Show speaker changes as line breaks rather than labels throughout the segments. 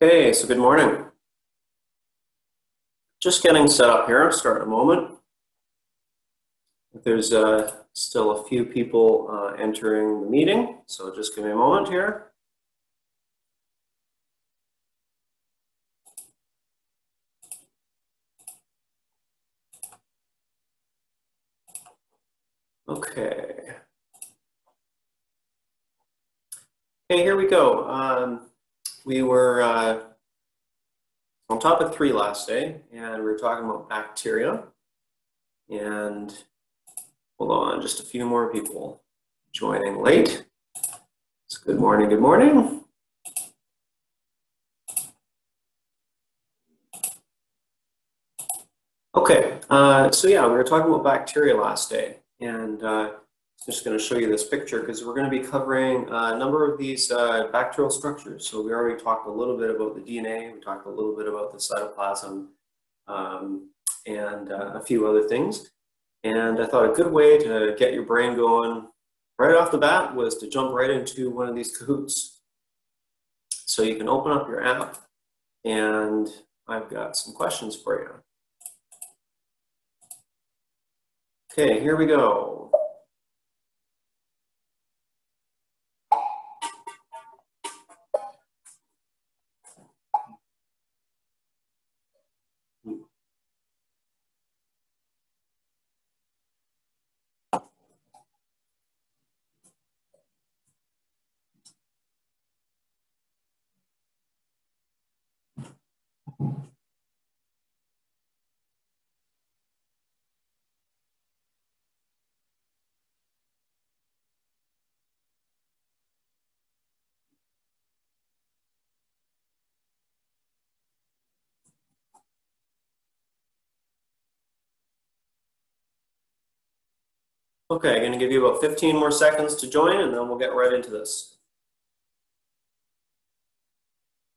Okay, so good morning. Just getting set up here. I'll start in a moment. There's still a few people entering the meeting, so just give me a moment here. Okay. Okay, here we go. We were on topic 3 last day, and we were talking about bacteria. And hold on, just a few more people joining late. So good morning, good morning. Okay, so yeah, we were talking about bacteria last day, and I'm just going to show you this picture because we're going to be covering a number of these bacterial structures. So we already talked a little bit about the DNA, we talked a little bit about the cytoplasm, and a few other things. And I thought a good way to get your brain going right off the bat was to jump right into one of these Kahoots. So you can open up your app, and I've got some questions for you. Okay, here we go. Okay, I'm going to give you about 15 more seconds to join, and then we'll get right into this.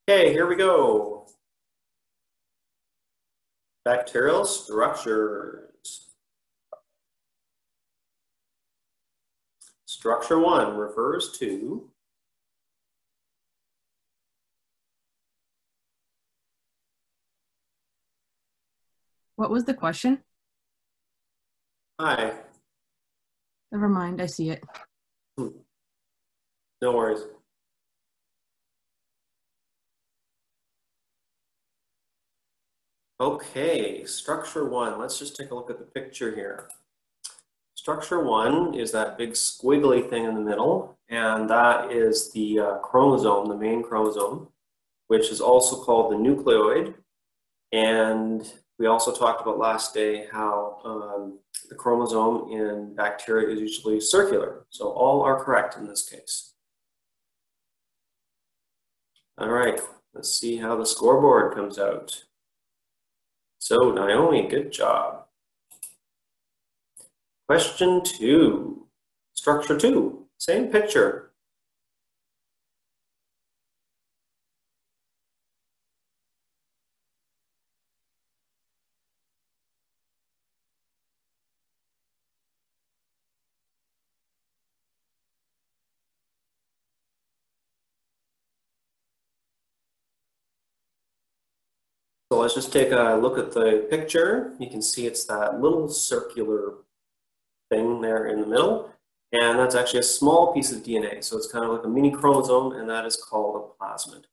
Okay, here we go. Bacterial structures. Structure 1 refers to
What was the question?
Hi.
Never mind, I see it.
No worries. Okay, structure 1. Let's just take a look at the picture here. Structure 1 is that big squiggly thing in the middle, and that is the chromosome, the main chromosome, which is also called the nucleoid. And we also talked about last day how the chromosome in bacteria is usually circular. So all are correct in this case. All right, let's see how the scoreboard comes out. So Naomi, good job. Question 2, structure 2, same picture. So let's just take a look at the picture. You can see it's that little circular thing there in the middle, and that's actually a small piece of DNA. So it's kind of like a mini chromosome, and that is called a plasmid.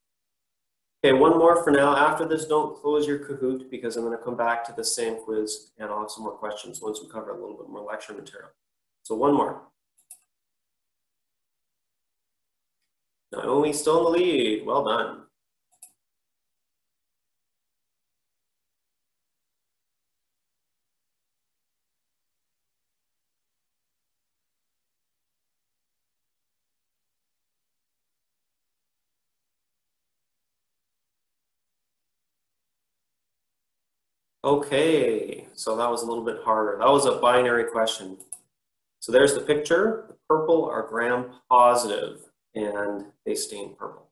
Okay, one more for now. After this, don't close your Kahoot because I'm going to come back to the same quiz and I'll have some more questions once we cover a little bit more lecture material. So one more. Naomi still in the lead. Well done. Okay, so that was a little bit harder. That was a binary question. So there's the picture. The purple are gram positive and they stain purple.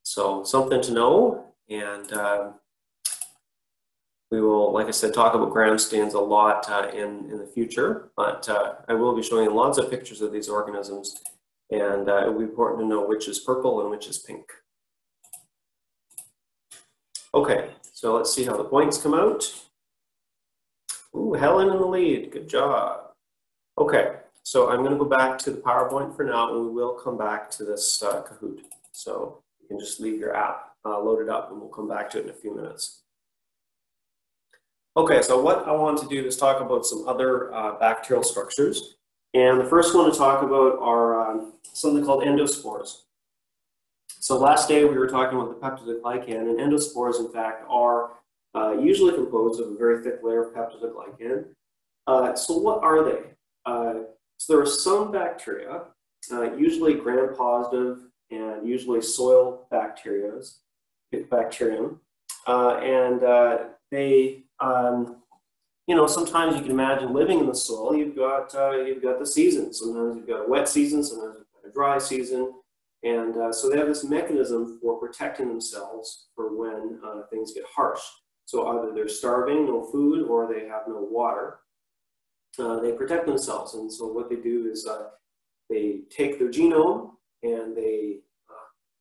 So something to know, and we will, like I said, talk about gram stains a lot in the future, but I will be showing you lots of pictures of these organisms, and it will be important to know which is purple and which is pink. Okay, so let's see how the points come out. Ooh, Helen in the lead, good job. Okay, so I'm gonna go back to the PowerPoint for now, and we will come back to this Kahoot. So you can just leave your app loaded up, and we'll come back to it in a few minutes. Okay, so what I want to do is talk about some other bacterial structures. And the first one to talk about are something called endospores. So last day we were talking about the peptidoglycan, and endospores, in fact, are usually composed of a very thick layer of peptidoglycan. So what are they? So there are some bacteria, usually gram-positive and usually soil bacterium, and they, you know, sometimes you can imagine living in the soil. You've got the seasons. Sometimes you've got a wet season, sometimes you've got a dry season. And so they have this mechanism for protecting themselves for when things get harsh. So either they're starving, no food, or they have no water. They protect themselves. And so what they do is they take their genome and they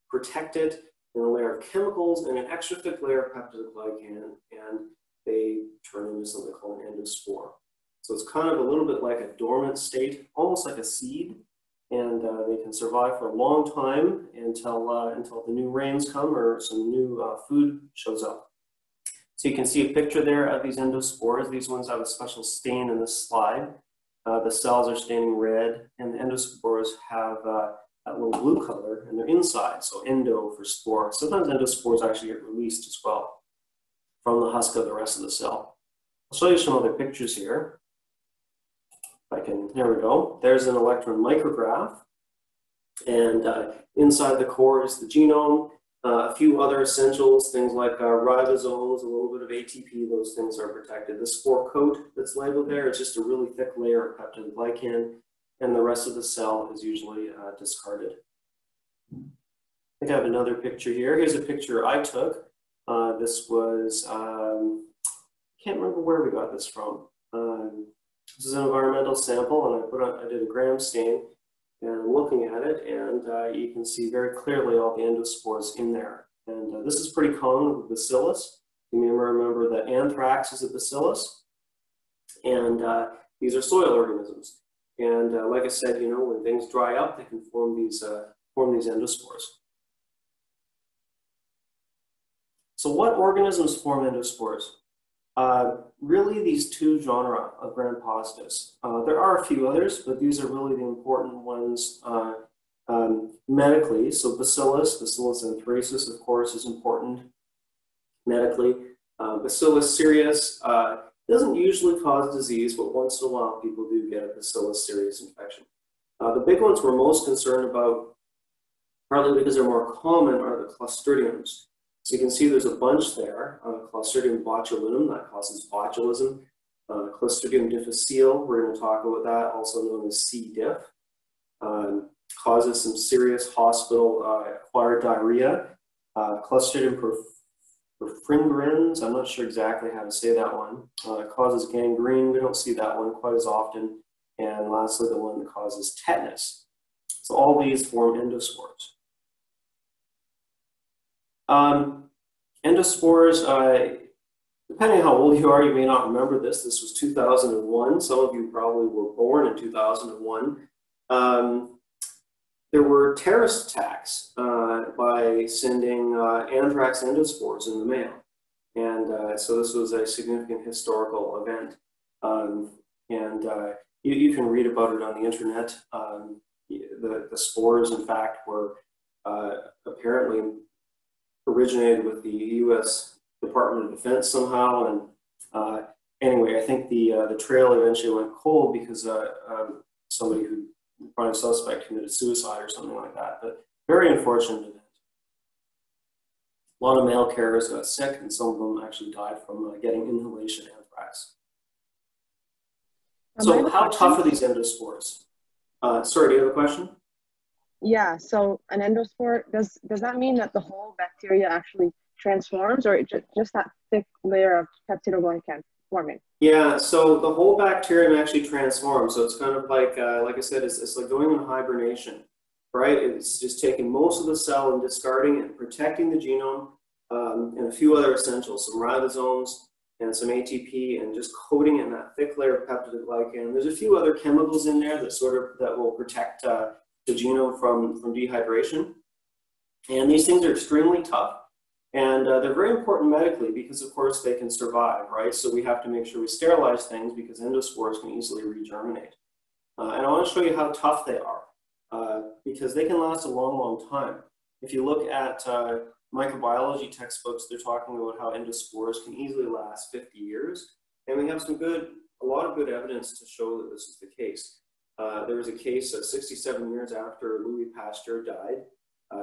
protect it in a layer of chemicals and an extra thick layer of peptidoglycan, and they turn into something called an endospore. So it's kind of a little bit like a dormant state, almost like a seed. And they can survive for a long time until the new rains come or some new food shows up. So you can see a picture there of these endospores. These ones have a special stain in this slide. The cells are staining red, and the endospores have that little blue color in their inside, so endo for spore. Sometimes endospores actually get released as well from the husk of the rest of the cell. I'll show you some other pictures here. There we go. There's an electron micrograph. And inside the core is the genome, a few other essentials, things like ribosomes, a little bit of ATP, those things are protected. The spore coat that's labeled there is just a really thick layer of peptidoglycan, and the rest of the cell is usually discarded. I think I have another picture here. Here's a picture I took. This was, can't remember where we got this from. This is an environmental sample, and I did a gram stain, and I'm looking at it, and you can see very clearly all the endospores in there. And this is pretty common with bacillus. You may remember that anthrax is a bacillus, and these are soil organisms. And like I said, you know, when things dry up, they can form these endospores. So what organisms form endospores? Really these two genera of gram-positives. There are a few others, but these are really the important ones medically. So Bacillus anthracis, of course, is important medically. Bacillus cereus doesn't usually cause disease, but once in a while people do get a Bacillus cereus infection. The big ones we're most concerned about, partly because they're more common, are the Clostridiums. So you can see there's a bunch there. Clostridium botulinum, that causes botulism. Clostridium difficile, we're going to talk about that, also known as C. diff. Causes some serious hospital-acquired diarrhea. Clostridium perfringens, I'm not sure exactly how to say that one. Causes gangrene, we don't see that one quite as often. And lastly, the one that causes tetanus. So all these form endospores. Endospores, depending on how old you are, you may not remember this. This was 2001. Some of you probably were born in 2001. There were terrorist attacks by sending anthrax endospores in the mail. And so this was a significant historical event. You can read about it on the internet. The spores, in fact, were apparently originated with the U.S. Department of Defense somehow, and anyway, I think the trail eventually went cold because somebody who prime suspect committed suicide or something like that. But very unfortunate event. A lot of mail carriers got sick, and some of them actually died from getting inhalation anthrax. So how tough are these endospores? Sorry, do you have a question?
Yeah, so an endospore, does that mean that the whole bacteria actually transforms, or just that thick layer of peptidoglycan forming?
Yeah, so the whole bacterium actually transforms. So it's kind of like I said, it's like going in hibernation, right? It's just taking most of the cell and discarding it, protecting the genome, and a few other essentials, some ribosomes and some ATP, and just coating it in that thick layer of peptidoglycan. There's a few other chemicals in there that will protect the genome from dehydration. And these things are extremely tough, and they're very important medically because, of course, they can survive, right? So we have to make sure we sterilize things because endospores can easily regerminate. And I want to show you how tough they are because they can last a long, long time. If you look at microbiology textbooks, they're talking about how endospores can easily last 50 years. And we have a lot of good evidence to show that this is the case. There was a case 67 years after Louis Pasteur died.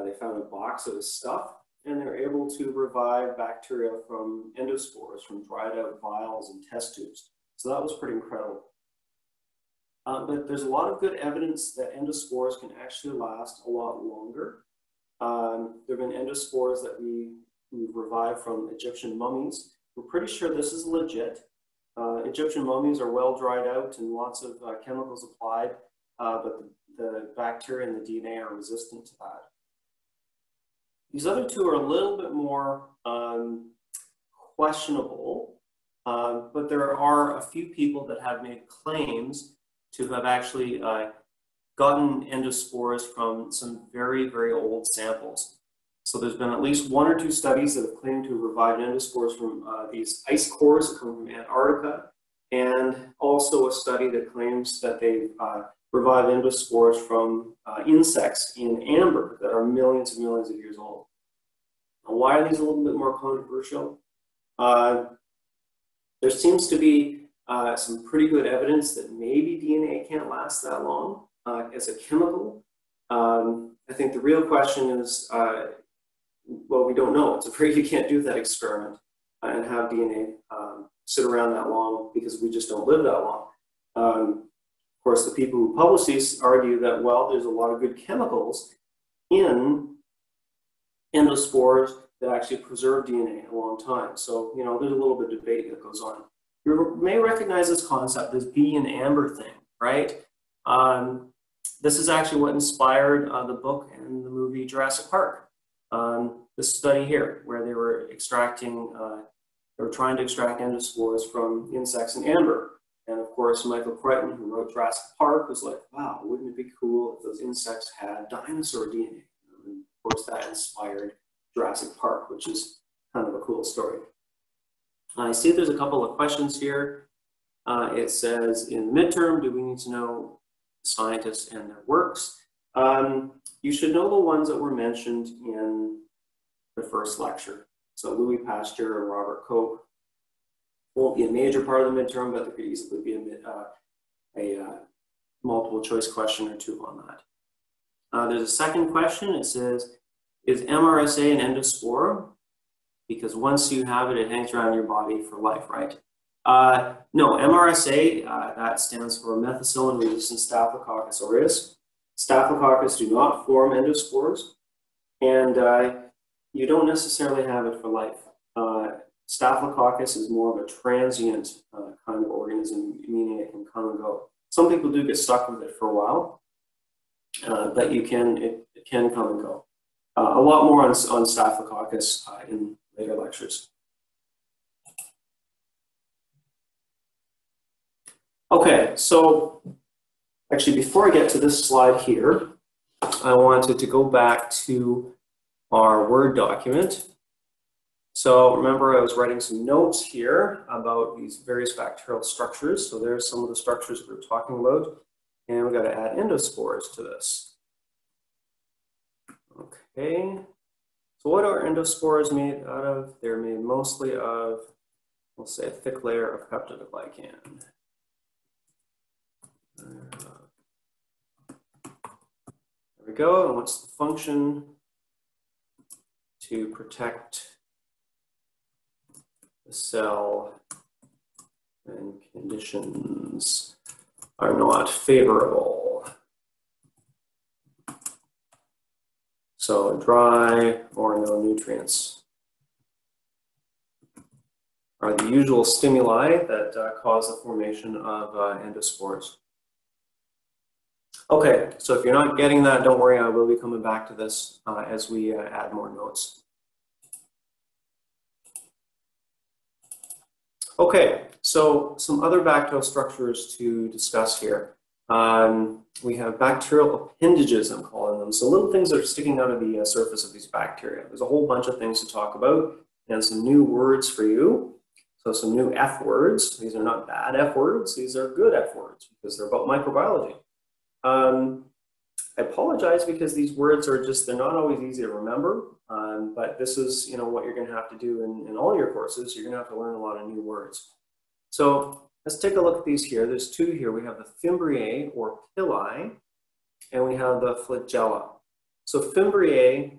They found a box of his stuff, and they were able to revive bacteria from endospores, from dried out vials and test tubes. So that was pretty incredible. But there's a lot of good evidence that endospores can actually last a lot longer. There have been endospores that we've revived from Egyptian mummies. We're pretty sure this is legit. Egyptian mummies are well dried out and lots of chemicals applied, but the bacteria and the DNA are resistant to that. These other two are a little bit more questionable, but there are a few people that have made claims to have actually gotten endospores from some very, very old samples. So there's been at least 1 or 2 studies that have claimed to have revived endospores from these ice cores that come from Antarctica, and also a study that claims that they've revived endospores from insects in amber that are millions and millions of years old. Now, why are these a little bit more controversial? There seems to be some pretty good evidence that maybe DNA can't last that long as a chemical. I think the real question is, well, we don't know. You can't do that experiment and have DNA sit around that long because we just don't live that long. Of course, the people who publish these argue that, well, there's a lot of good chemicals in endospores that actually preserve DNA a long time. So, you know, there's a little bit of debate that goes on. You may recognize this concept, this bee and amber thing, right? This is actually what inspired the book and the movie Jurassic Park. This study here, where they were trying to extract endospores from insects in amber. And of course, Michael Crichton, who wrote Jurassic Park, was like, wow, wouldn't it be cool if those insects had dinosaur DNA? And of course, that inspired Jurassic Park, which is kind of a cool story. I see there's a couple of questions here. It says, in midterm, do we need to know scientists and their works? You should know the ones that were mentioned in the first lecture. So Louis Pasteur and Robert Koch won't be a major part of the midterm, but there could easily be a multiple choice question or two on that. There's a second question. It says, is MRSA an endospore? Because once you have it, it hangs around your body for life, right? No, MRSA, that stands for methicillin-resistant Staphylococcus aureus. Staphylococcus do not form endospores, and you don't necessarily have it for life. Staphylococcus is more of a transient kind of organism, meaning it can come and go. Some people do get stuck with it for a while, but it can come and go. A lot more on Staphylococcus in later lectures. Okay, so actually before I get to this slide here, I wanted to go back to our Word document. So remember, I was writing some notes here about these various bacterial structures. So there's some of the structures we're talking about, and we've got to add endospores to this. Okay, so what are endospores made out of? They're made mostly of, we'll say, a thick layer of peptidoglycan. There we go. And what's the function? To protect the cell when conditions are not favorable. So dry or no nutrients are the usual stimuli that cause the formation of endospores. Okay, so if you're not getting that, don't worry, I will be coming back to this as we add more notes. Okay, so some other bacterial structures to discuss here. We have bacterial appendages, I'm calling them. So little things that are sticking out of the surface of these bacteria. There's a whole bunch of things to talk about and some new words for you. So some new F words. These are not bad F words. These are good F words because they're about microbiology. I apologize because these words are just, they're not always easy to remember, but this is, you know, what you're going to have to do in all your courses. You're going to have to learn a lot of new words. So let's take a look at these here. There's two here. We have the fimbriae or pili, and we have the flagella. So fimbriae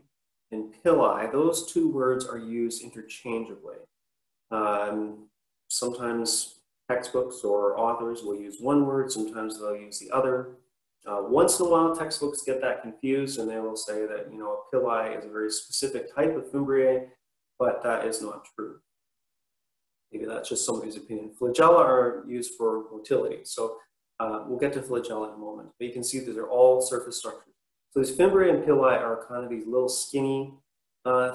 and pili, those two words are used interchangeably. Sometimes textbooks or authors will use one word, sometimes they'll use the other. Once in a while, textbooks get that confused and they will say that, you know, a pili is a very specific type of fimbriae, but that is not true. Maybe that's just somebody's opinion. Flagella are used for motility. So we'll get to flagella in a moment. But you can see these are all surface structures. So these fimbriae and pili are kind of these little skinny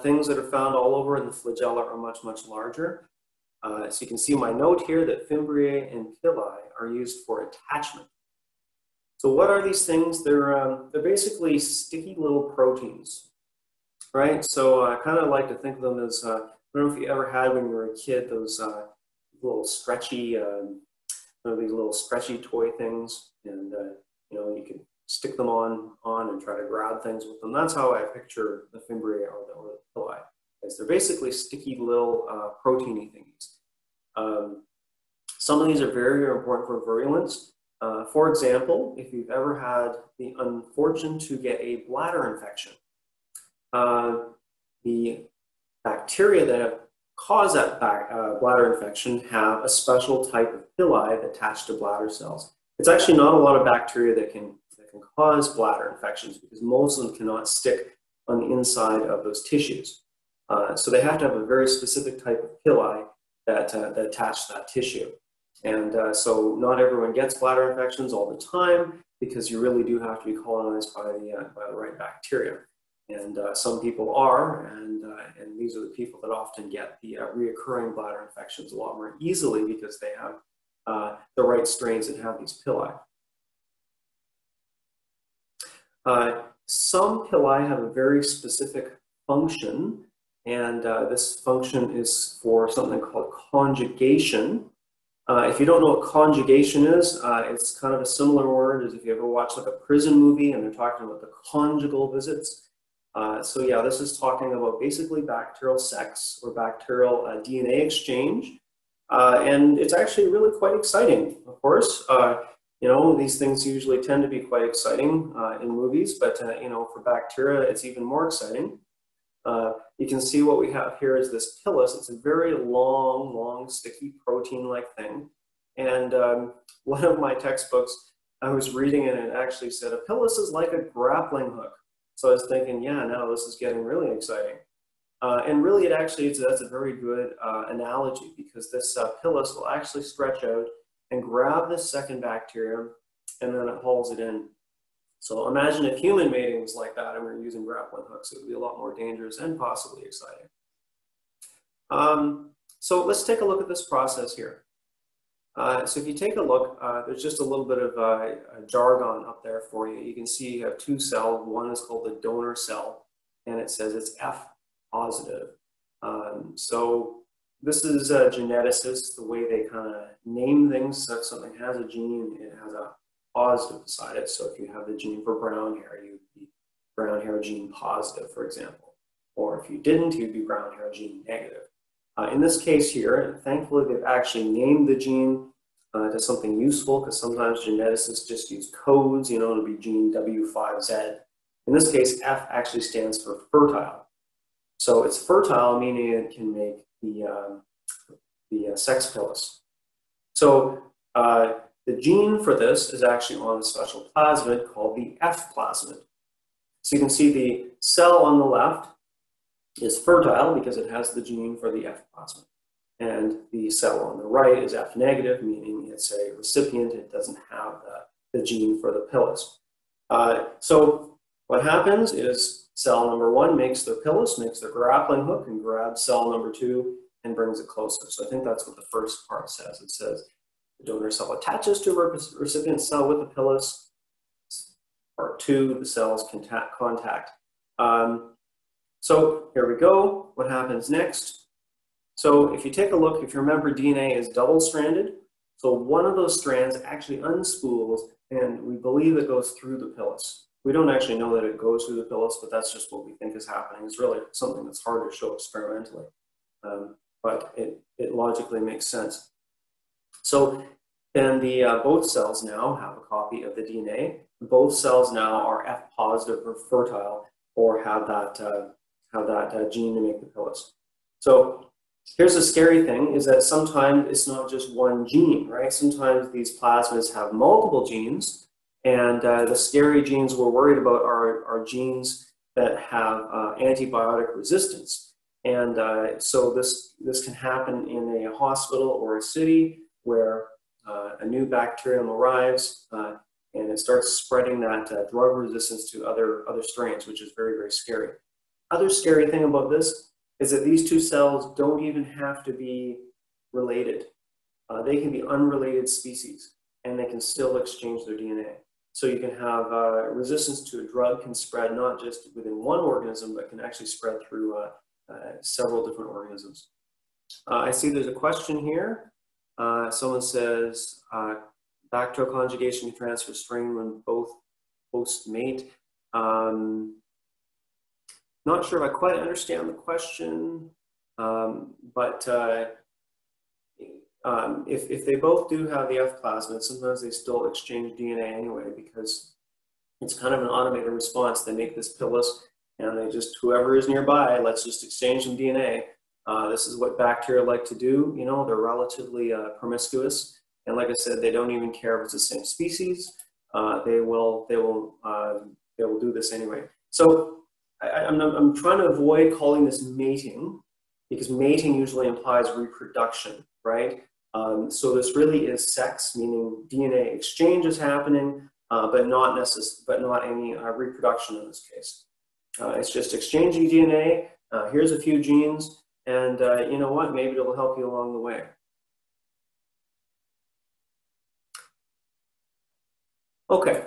things that are found all over, and the flagella are much, much larger. So you can see my note here that fimbriae and pili are used for attachment. So what are these things? They're basically sticky little proteins, right? So I kind of like to think of them as, I don't know if you ever had when you were a kid, those little stretchy, these little stretchy toy things, and you know, you can stick them on and try to grab things with them. That's how I picture the fimbriae or the pili. They're basically sticky little proteiny things. Some of these are very, very important for virulence. For example, if you've ever had the unfortune to get a bladder infection, the bacteria that have caused that bladder infection have a special type of pili attached to bladder cells. It's actually not a lot of bacteria that can cause bladder infections because most of them cannot stick on the inside of those tissues. So they have to have a very specific type of pili that attach to that tissue. And so not everyone gets bladder infections all the time because you really do have to be colonized by the right bacteria. And some people are, and these are the people that often get the reoccurring bladder infections a lot more easily because they have the right strains that have these pili. Some pili have a very specific function, and this function is for something called conjugation. If you don't know what conjugation is, it's kind of a similar word as if you ever watch like a prison movie and they're talking about the conjugal visits. So yeah, this is talking about basically bacterial sex or bacterial DNA exchange. And it's actually really quite exciting, of course. You know, these things usually tend to be quite exciting in movies, but you know, for bacteria, it's even more exciting. You can see what we have here is this pilus. It's a very long, sticky protein-like thing. And one of my textbooks, I was reading it and it actually said, a pilus is like a grappling hook. So I was thinking, yeah, now this is getting really exciting. And really, that's a very good analogy because this pilus will actually stretch out and grab this second bacterium, and then it hauls it in. So imagine if human mating was like that and we were using grappling hooks, it would be a lot more dangerous and possibly exciting. So let's take a look at this process here. So if you take a look, there's just a little bit of a jargon up there for you. You can see you have two cells. One is called the donor cell, and it says it's F positive. So this is geneticists, the way they kind of name things. So if something has a gene, it has a positive beside it. So if you have the gene for brown hair, you'd be brown hair gene positive, for example. Or if you didn't, you'd be brown hair gene negative. In this case here, thankfully, they've actually named the gene to something useful because sometimes geneticists just use codes, you know, it'll be gene W5Z. In this case, F actually stands for fertile. So it's fertile, meaning it can make the sex pilus. So the gene for this is actually on a special plasmid called the F plasmid. So you can see the cell on the left is fertile because it has the gene for the F plasmid. And the cell on the right is F negative, meaning it's a recipient, it doesn't have the gene for the pilus. So what happens is cell number one makes their pilus, makes their grappling hook, and grabs cell number two and brings it closer. So I think that's what the first part says. It says the donor cell attaches to a recipient cell with the pilus. Part 2, the cells contact. So here we go. What happens next? So if you take a look, if you remember, DNA is double-stranded. So one of those strands actually unspools, and we believe it goes through the pilus. We don't actually know that it goes through the pilus, but that's just what we think is happening. It's really something that's hard to show experimentally, but it logically makes sense. So then both cells now have a copy of the DNA. Both cells now are F positive or fertile, or have that gene to make the pilus. So here's the scary thing, is that sometimes it's not just one gene, right? Sometimes these plasmids have multiple genes, and the scary genes we're worried about are genes that have antibiotic resistance. And so this can happen in a hospital or a city where a new bacterium arrives and it starts spreading that drug resistance to other strains, which is very, very scary. Other scary thing about this is that these two cells don't even have to be related. They can be unrelated species, and they can still exchange their DNA. So you can have resistance to a drug can spread not just within one organism, but can actually spread through several different organisms. I see there's a question here. Someone says, bacterial conjugation can transfer strain when both hosts mate. Not sure if I quite understand the question, but if they both do have the F plasmid, sometimes they still exchange DNA anyway, because it's kind of an automated response. They make this pilus, and they just, whoever is nearby, let's just exchange some DNA. This is what bacteria like to do. You know, they're relatively promiscuous, and like I said, they don't even care if it's the same species. They will do this anyway. So I'm trying to avoid calling this mating, because mating usually implies reproduction, right? So this really is sex, meaning DNA exchange is happening, but not any reproduction in this case. It's just exchanging DNA. Here's a few genes, and you know what? Maybe it'll help you along the way. Okay.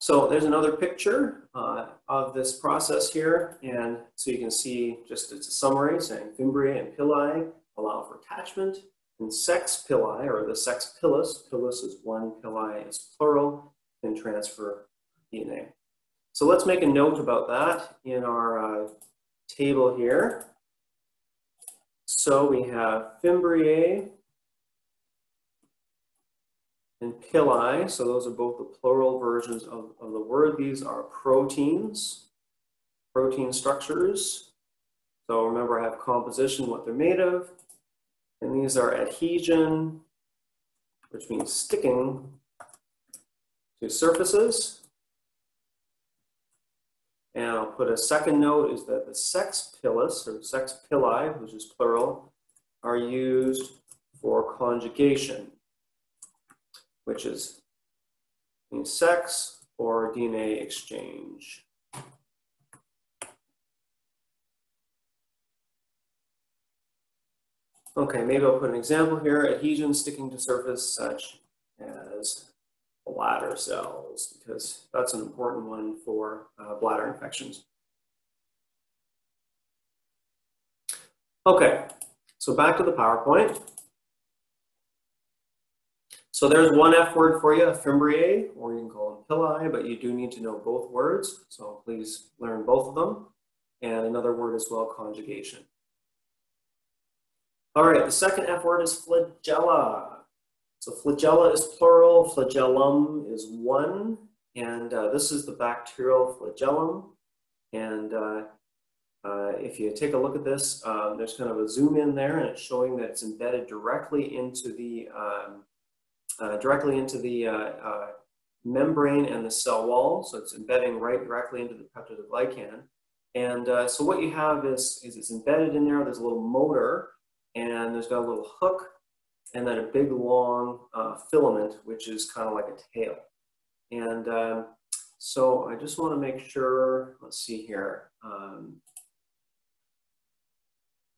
So there's another picture of this process here, and so you can see just it's a summary saying fimbriae and pili allow for attachment, and sex pili, or the sex pilus, pilus is one, pili is plural, can transfer DNA. So let's make a note about that in our table here. So we have fimbriae and pili, so those are both the plural versions of the word. These are proteins, protein structures. So remember, I have composition, what they're made of. And these are adhesion, which means sticking to surfaces. And I'll put a second note, is that the sex pilus, or sex pili, which is plural, are used for conjugation, which is means sex or DNA exchange. Okay, maybe I'll put an example here. Adhesion sticking to surface such as bladder cells, because that's an important one for bladder infections. Okay, so back to the PowerPoint. So there's one F word for you, fimbriae, or you can call them pili, but you do need to know both words, so please learn both of them. And another word as well, conjugation. All right, the second F word is flagella. So flagella is plural, flagellum is one, and this is the bacterial flagellum. And if you take a look at this, there's kind of a zoom in there, and it's showing that it's embedded directly into the membrane and the cell wall. So it's embedding right directly into the peptidoglycan. And so what you have is it's embedded in there. There's a little motor, and there's got a little hook, and then a big long filament, which is kind of like a tail. And so I just want to make sure, let's see here.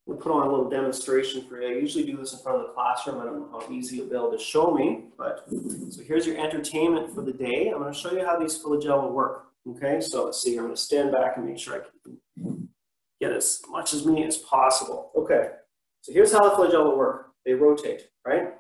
We'll put on a little demonstration for you. I usually do this in front of the classroom. I don't know how easy you'll be able to show me, but so here's your entertainment for the day. I'm going to show you how these flagella work. Okay, so let's see. I'm going to stand back and make sure I can get as much as me as possible. Okay, so here's how the flagella work. They rotate, right?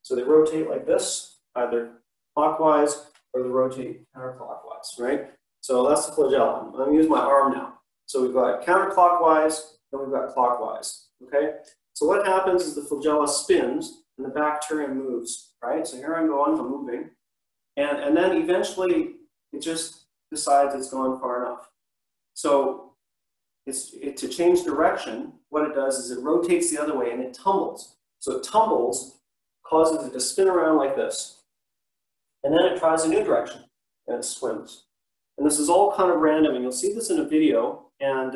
So they rotate like this, either clockwise or they rotate counterclockwise, right? So that's the flagella. I'm going to use my arm now. So we've got counterclockwise, then we've got clockwise, okay? So what happens is the flagella spins and the bacterium moves, right? So here I'm going, I'm moving. And then eventually it just decides it's gone far enough. So to change direction, what it does is it rotates the other way and it tumbles. So it tumbles, causes it to spin around like this. And then it tries a new direction and it swims. And this is all kind of random, and you'll see this in a video. And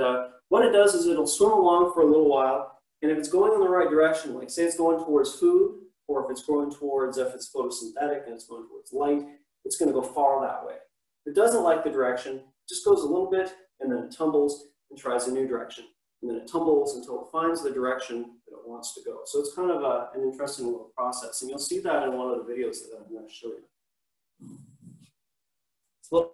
what it does is it'll swim along for a little while, and if it's going in the right direction, like say it's going towards food, or if it's going towards, if it's photosynthetic and it's going towards light, it's going to go far that way. If it doesn't like the direction, it just goes a little bit, and then it tumbles and tries a new direction. And then it tumbles until it finds the direction that it wants to go. So it's kind of an interesting little process, and you'll see that in one of the videos that I'm going to show you. So,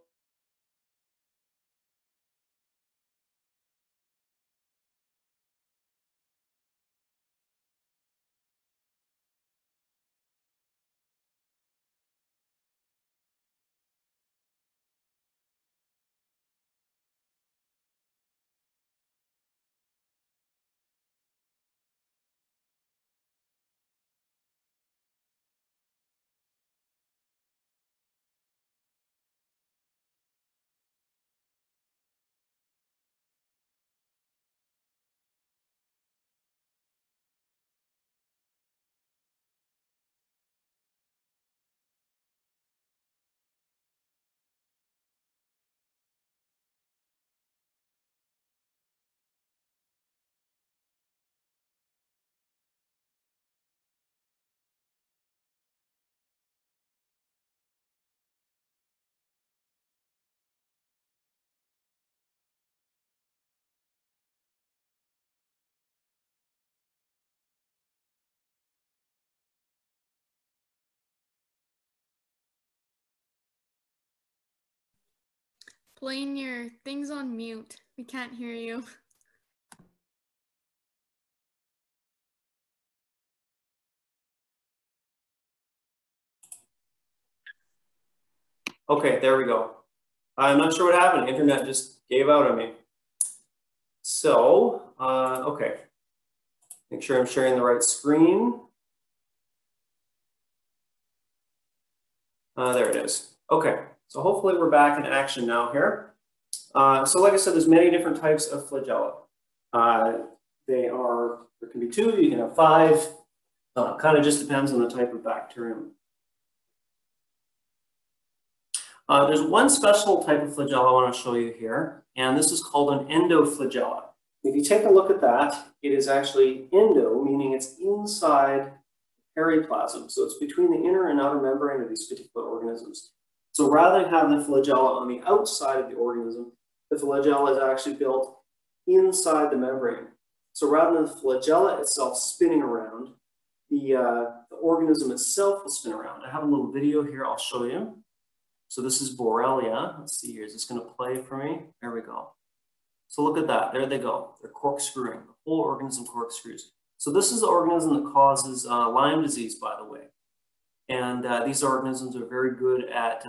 Blaine, your thing's on mute. We can't hear you.
okay, there we go. I'm not sure what happened. The internet just gave out on me. So, okay. Make sure I'm sharing the right screen. There it is. Okay, so hopefully we're back in action now here. So like I said, there's many different types of flagella. There can be 2, you can have 5. Kind of just depends on the type of bacterium. There's one special type of flagella I want to show you here, and this is called an endoflagella. If you take a look at that, it is actually endo, meaning it's inside periplasm. So it's between the inner and outer membrane of these particular organisms. So rather than having the flagella on the outside of the organism, the flagella is actually built inside the membrane. So rather than the flagella itself spinning around, the organism itself will spin around. I have a little video here I'll show you. So this is Borrelia. Let's see here, is this going to play for me? There we go. So look at that, there they go. They're corkscrewing, the whole organism corkscrews. So this is the organism that causes Lyme disease, by the way. And these organisms are very good at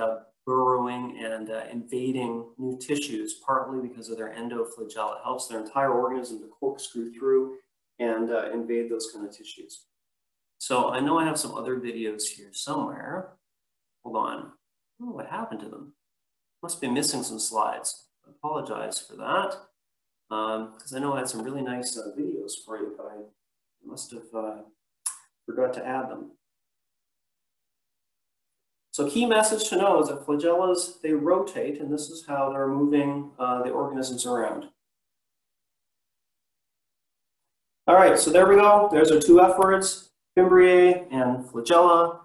burrowing and invading new tissues, partly because of their endoflagella. It helps their entire organism to corkscrew through and invade those kind of tissues. So I know I have some other videos here somewhere. Hold on. Oh, what happened to them? Must be missing some slides. I apologize for that. Because I know I had some really nice videos for you, but I must have forgot to add them. So key message to know is that flagellas, they rotate, and this is how they're moving the organisms around. All right, so there we go. There's our 2 F words, Fimbriae and flagella.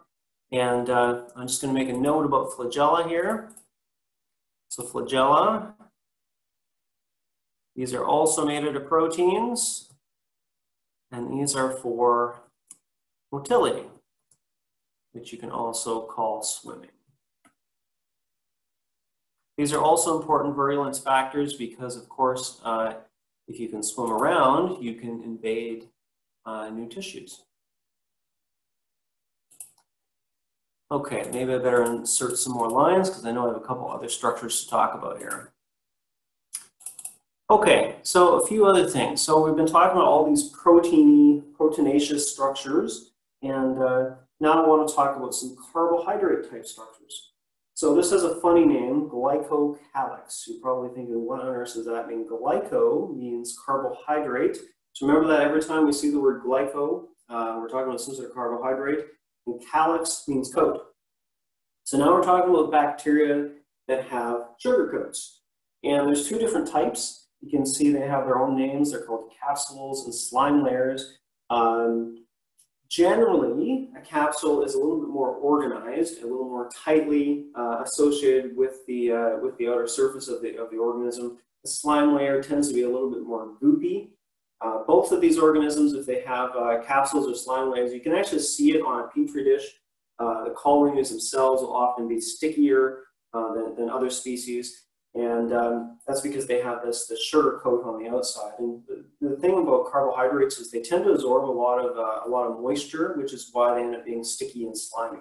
And I'm just going to make a note about flagella here. So flagella, these are also made out of proteins. And these are for motility, which you can also call swimming. These are also important virulence factors because, of course, if you can swim around, you can invade new tissues. Okay, maybe I better insert some more lines because I know I have a couple other structures to talk about here. Okay, so a few other things. So we've been talking about all these proteinaceous structures, and now I want to talk about some carbohydrate type structures. So this has a funny name, glycocalyx. You're probably thinking, what on earth does that mean? Glyco means carbohydrate. So remember that every time we see the word glyco, we're talking about some sort of carbohydrate, and calyx means coat. So now we're talking about bacteria that have sugar coats. And there's two different types. You can see they have their own names. They're called capsules and slime layers. Generally, a capsule is a little bit more organized, a little more tightly associated with the outer surface of the organism. The slime layer tends to be a little bit more goopy. Both of these organisms, if they have capsules or slime layers, you can actually see it on a petri dish. The colonies themselves will often be stickier than other species. And that's because they have this sugar coat on the outside. And the thing about carbohydrates is they tend to absorb a lot of moisture, which is why they end up being sticky and slimy.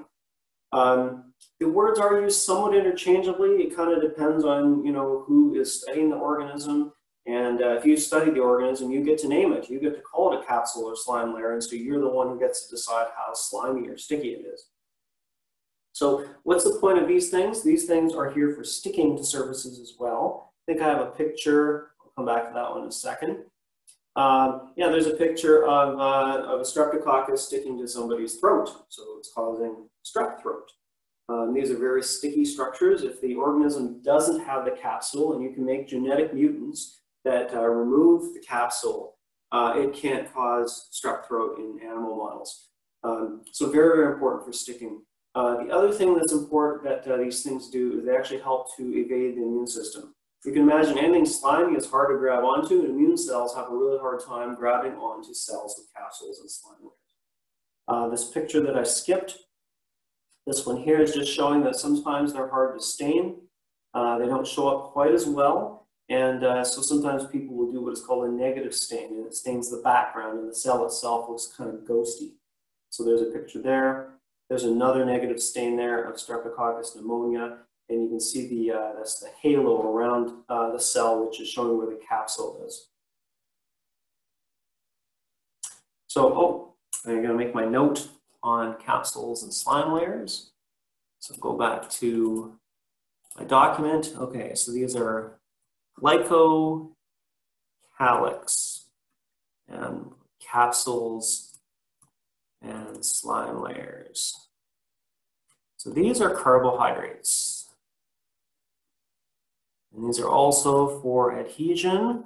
The words are used somewhat interchangeably. It kind of depends on who is studying the organism. And if you study the organism, you get to name it. You get to call it a capsule or slime layer. And so you're the one who gets to decide how slimy or sticky it is. So what's the point of these things? These things are here for sticking to surfaces as well. I think I have a picture. I'll come back to that one in a second. Yeah, there's a picture of a streptococcus sticking to somebody's throat. So it's causing strep throat. These are very sticky structures. If the organism doesn't have the capsule, and you can make genetic mutants that remove the capsule, it can't cause strep throat in animal models. So very, very important for sticking. The other thing that's important that these things do is they actually help to evade the immune system. You can imagine anything slimy is hard to grab onto, and immune cells have a really hard time grabbing onto cells with capsules and slime layers. This picture that I skipped, this one here is just showing that sometimes they're hard to stain. They don't show up quite as well, and so sometimes people will do what is called a negative stain, and it stains the background, and the cell itself looks kind of ghosty. So there's a picture there. There's another negative stain there of Streptococcus pneumonia, and you can see that's the halo around the cell, which is showing where the capsule is. So, I'm going to make my note on capsules and slime layers. So go back to my document. Okay, so these are glycocalyx and capsules and slime layers. So these are carbohydrates. And these are also for adhesion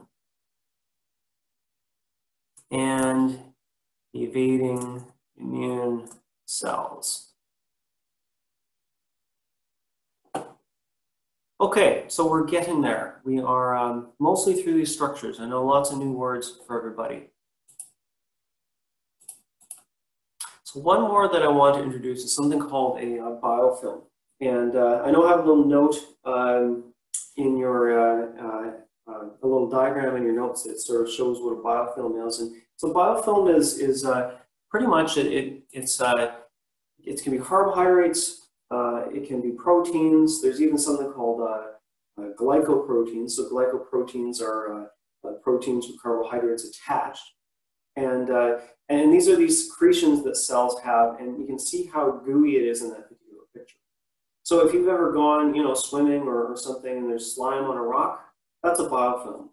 and evading immune cells. Okay, so we're getting there. We are mostly through these structures. I know lots of new words for everybody. So one more that I want to introduce is something called a biofilm. And I know I have a little note in your, a little diagram in your notes that sort of shows what a biofilm is. And so biofilm is pretty much, it can be carbohydrates, it can be proteins. There's even something called glycoproteins. So glycoproteins are proteins with carbohydrates attached. And these are these secretions that cells have, and you can see how gooey it is in that particular picture. So if you've ever gone, swimming or something, and there's slime on a rock, that's a biofilm.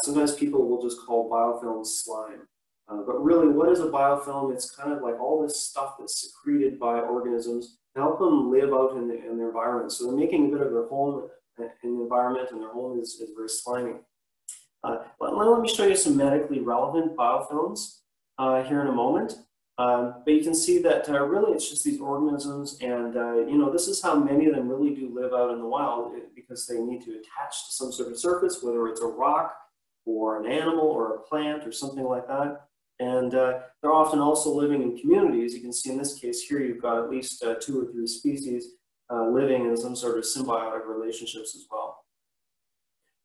Sometimes people will just call biofilms slime. But really, what is a biofilm? It's kind of like all this stuff that's secreted by organisms to help them live out in the environment. So they're making a bit of their home in the environment, and their home is very slimy. But let me show you some medically relevant biofilms here in a moment. But you can see that really it's just these organisms, and this is how many of them really do live out in the wild, because they need to attach to some sort of surface, whether it's a rock or an animal or a plant or something like that. And they're often also living in communities. You can see in this case here, you've got at least 2 or 3 species living in some sort of symbiotic relationships as well.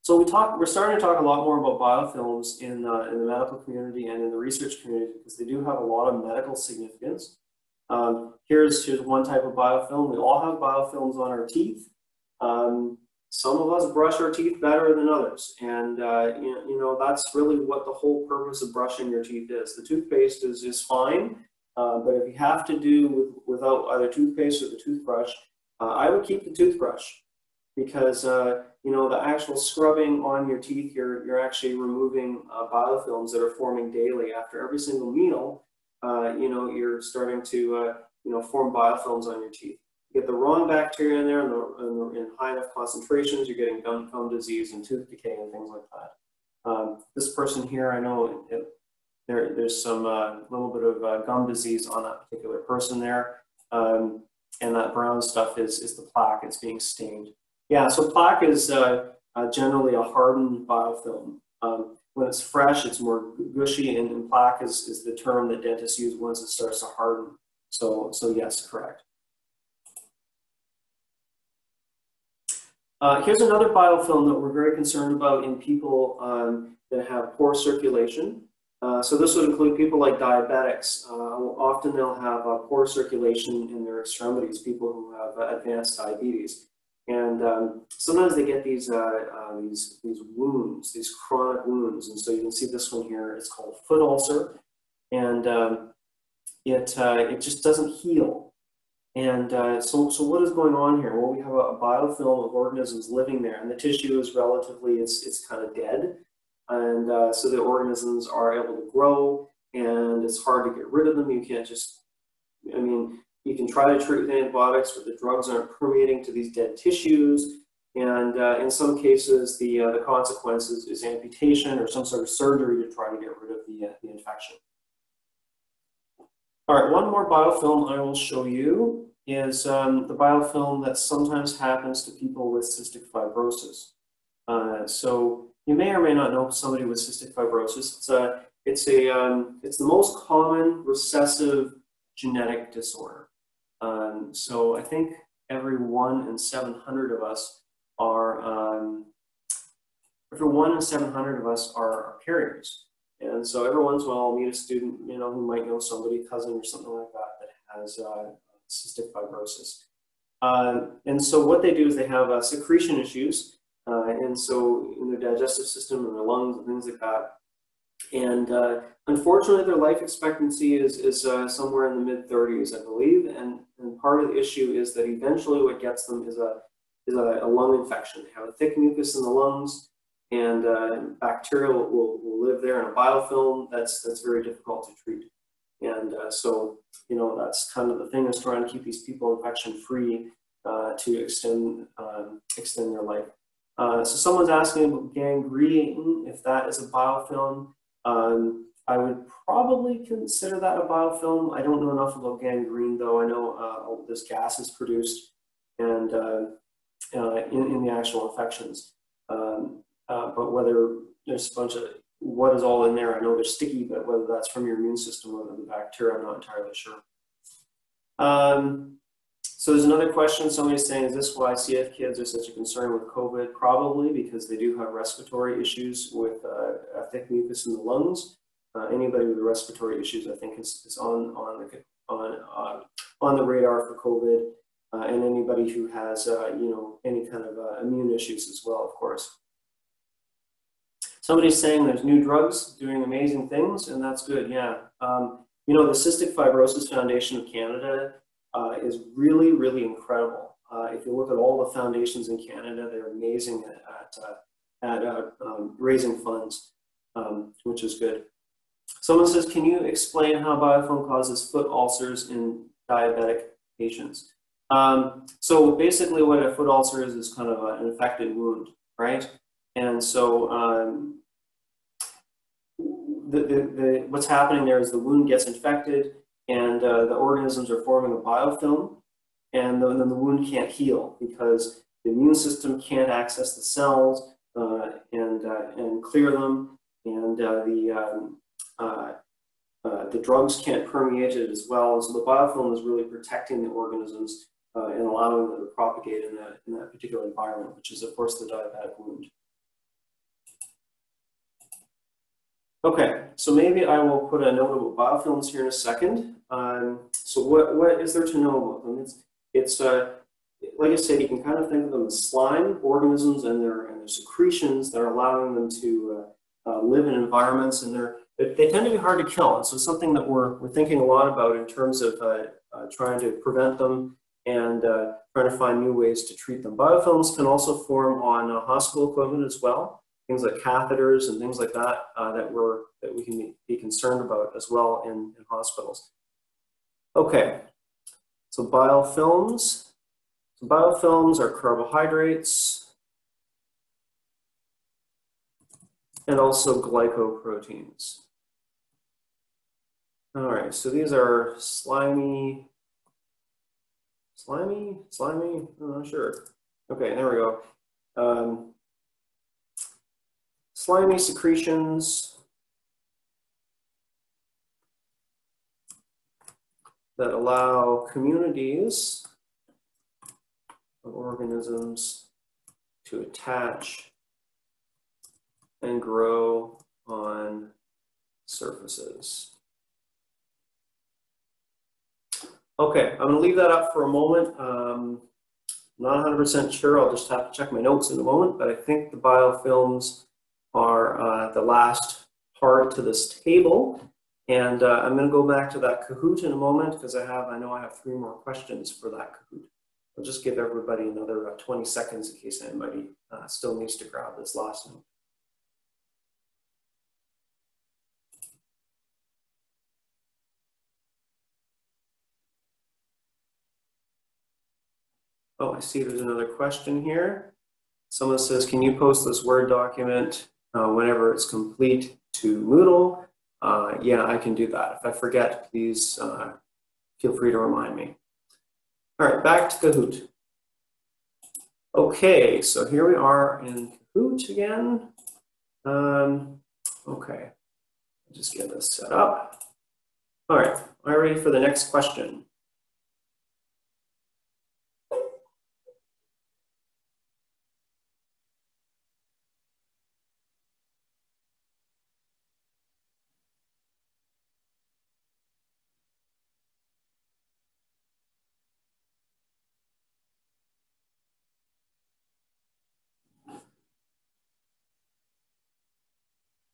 So we're starting to talk a lot more about biofilms in the medical community and in the research community because they do have a lot of medical significance. Here's one type of biofilm. We all have biofilms on our teeth. Some of us brush our teeth better than others, and you know that's really what the whole purpose of brushing your teeth is. The toothpaste is fine, but if you have to do without either toothpaste or the toothbrush, I would keep the toothbrush because you know the actual scrubbing on your teeth, you're actually removing biofilms that are forming daily after every single meal. You know you're starting to you know form biofilms on your teeth. You get the wrong bacteria in there in high enough concentrations, you're getting gum disease and tooth decay and things like that. This person here, I know there's some little bit of gum disease on that particular person there. And that brown stuff is the plaque. It's being stained. Yeah, so plaque is generally a hardened biofilm. When it's fresh, it's more gushy, and plaque is the term that dentists use once it starts to harden. So yes, correct. Here's another biofilm that we're very concerned about in people that have poor circulation. So this would include people like diabetics. Often they'll have poor circulation in their extremities, people who have advanced diabetes. And sometimes they get these wounds, these chronic wounds. And so you can see this one here, it's called foot ulcer. And it just doesn't heal. And so what is going on here? Well, we have a biofilm of organisms living there, and the tissue is relatively, it's kind of dead. And so the organisms are able to grow, and it's hard to get rid of them. You can't just, I mean, you can try to treat with antibiotics, but the drugs aren't permeating to these dead tissues. And in some cases, the consequence is amputation or some sort of surgery to try to get rid of the infection. All right, one more biofilm I will show you is the biofilm that sometimes happens to people with cystic fibrosis. So you may or may not know somebody with cystic fibrosis. It's the most common recessive genetic disorder. So I think every 1 in 700 of us are carriers. And so every once in a while, I'll meet a student, you know, who might know somebody, cousin or something like that, that has cystic fibrosis. And so what they do is they have secretion issues, and so in their digestive system and their lungs and things like that. And unfortunately, their life expectancy is somewhere in the mid-30s, I believe. And part of the issue is that eventually what gets them is a lung infection. They have a thick mucus in the lungs, and bacteria will live there in a biofilm that's very difficult to treat. And so, you know, that's kind of the thing, is trying to keep these people infection-free to extend their life. So someone's asking about gangrene, if that is a biofilm. I would probably consider that a biofilm. I don't know enough about gangrene, though. I know this gas is produced and in the actual infections. But whether there's a bunch of what is all in there, I know they're sticky, but whether that's from your immune system or the bacteria, I'm not entirely sure. So there's another question. Somebody's saying, is this why CF kids are such a concern with COVID? Probably because they do have respiratory issues with a thick mucus in the lungs. Anybody with respiratory issues, I think, is on the radar for COVID, and anybody who has you know, any kind of immune issues as well, of course. Somebody's saying there's new drugs doing amazing things, and that's good. Yeah, you know, the Cystic Fibrosis Foundation of Canada is really, really incredible. If you look at all the foundations in Canada, they're amazing at raising funds, which is good. Someone says, can you explain how biofilm causes foot ulcers in diabetic patients? So basically what a foot ulcer is kind of an infected wound, right? And so what's happening there is the wound gets infected, and the organisms are forming a biofilm, and then the wound can't heal because the immune system can't access the cells and clear them, and the drugs can't permeate it as well. And so the biofilm is really protecting the organisms and allowing them to propagate in that particular environment, which is, of course, the diabetic wound. Okay, so maybe I will put a note about biofilms here in a second. So what is there to know about them? It's like I said, you can kind of think of them as slime organisms and their secretions that are allowing them to live in environments, and they tend to be hard to kill. And so it's something that we're thinking a lot about in terms of trying to prevent them and trying to find new ways to treat them. Biofilms can also form on hospital equipment as well, things like catheters and things like that that we can be concerned about as well in hospitals. Okay, so biofilms. So biofilms are carbohydrates and also glycoproteins. All right, so these are slimy, I'm not sure. Okay, there we go. Slimy secretions that allow communities of organisms to attach and grow on surfaces. Okay, I'm going to leave that up for a moment. I'm not 100% sure. I'll just have to check my notes in a moment, but I think the biofilms are the last part to this table. And I'm going to go back to that Kahoot in a moment because I know I have 3 more questions for that Kahoot. I'll just give everybody another 20 seconds in case anybody still needs to grab this last note. Oh, I see there's another question here. Someone says, can you post this Word document whenever it's complete to Moodle? Yeah, I can do that. If I forget, please feel free to remind me. All right, back to Kahoot. Okay, so here we are in Kahoot again. Okay, just get this set up. All right, are you ready for the next question?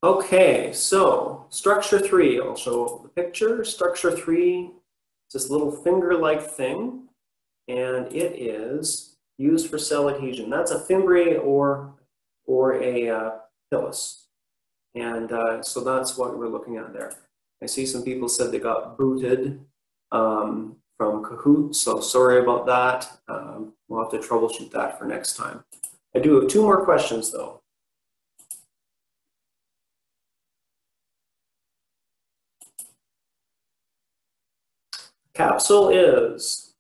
Okay, so structure 3, I'll show the picture. Structure 3 is this little finger-like thing, and it is used for cell adhesion. That's a fimbriae or a pilus. And so that's what we're looking at there. I see some people said they got booted from Kahoot, so sorry about that. We'll have to troubleshoot that for next time. I do have 2 more questions though. Capsule is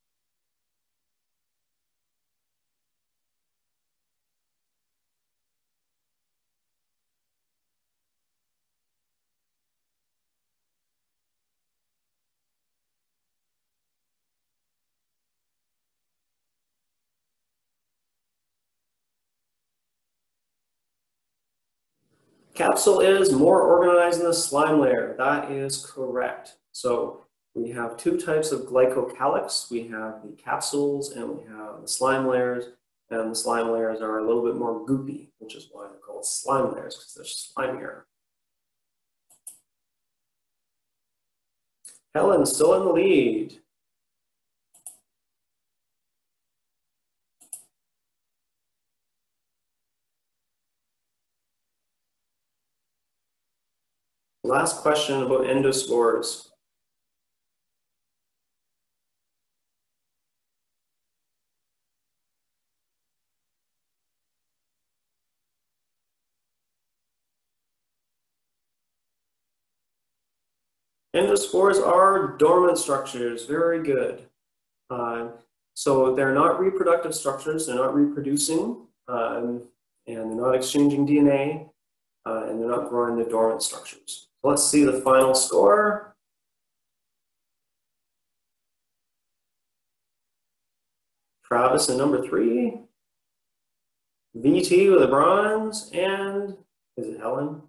more organized than the slime layer. That is correct. So we have 2 types of glycocalyx. We have the capsules and we have the slime layers. And the slime layers are a little bit more goopy, which is why they're called slime layers, because they're slimier. Helen, still in the lead. Last question about endospores. Endospores are dormant structures, very good. So they're not reproductive structures, they're not reproducing, and they're not exchanging DNA, and they're not growing the dormant structures. Let's see the final score. Travis in number 3. VT with a bronze, and is it Helen?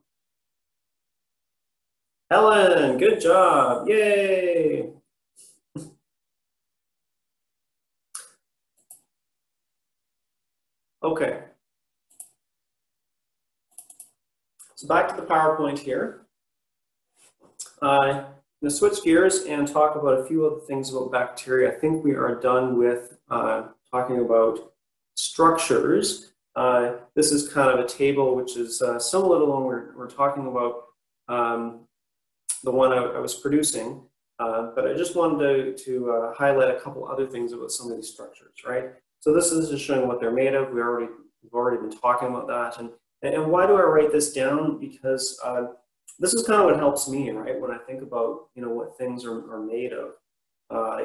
Helen, good job, yay! Okay. So back to the PowerPoint here. I'm going to switch gears and talk about a few other things about bacteria. I think we are done with talking about structures. This is kind of a table which is similar to the one we're talking about, the one I was producing. But I just wanted to highlight a couple other things about some of these structures, right? So this is just showing what they're made of. We've already been talking about that. And why do I write this down? Because this is kind of what helps me, right? When I think about, what things are made of,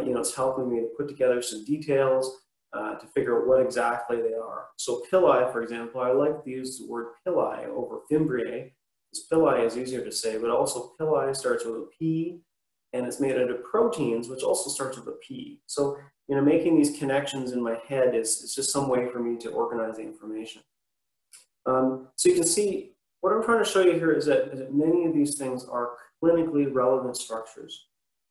it's helping me to put together some details to figure out what exactly they are. So pili, for example, I like to use the word pili over fimbriae, because pili is easier to say, but also pili starts with a P, and it's made out of proteins, which also starts with a P. So, making these connections in my head is just some way for me to organize the information. So you can see, what I'm trying to show you here is that many of these things are clinically relevant structures.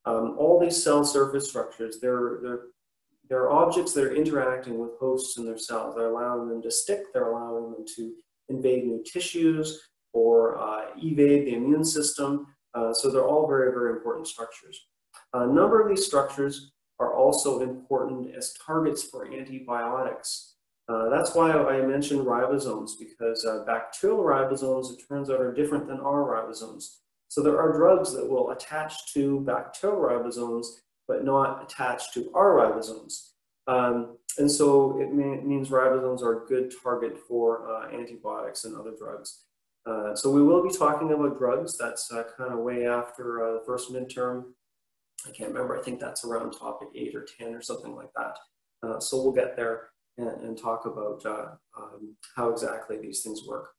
All these cell surface structures, they're objects that are interacting with hosts in their cells. They're allowing them to stick, they're allowing them to invade new tissues or evade the immune system. So they're all very, very important structures. A number of these structures are also important as targets for antibiotics. That's why I mentioned ribosomes, because bacterial ribosomes, it turns out, are different than our ribosomes. So there are drugs that will attach to bacterial ribosomes, but not attach to our ribosomes. And so it means ribosomes are a good target for antibiotics and other drugs. So we will be talking about drugs. That's kind of way after the first midterm. I can't remember, I think that's around topic 8 or 10 or something like that. So we'll get there and talk about how exactly these things work.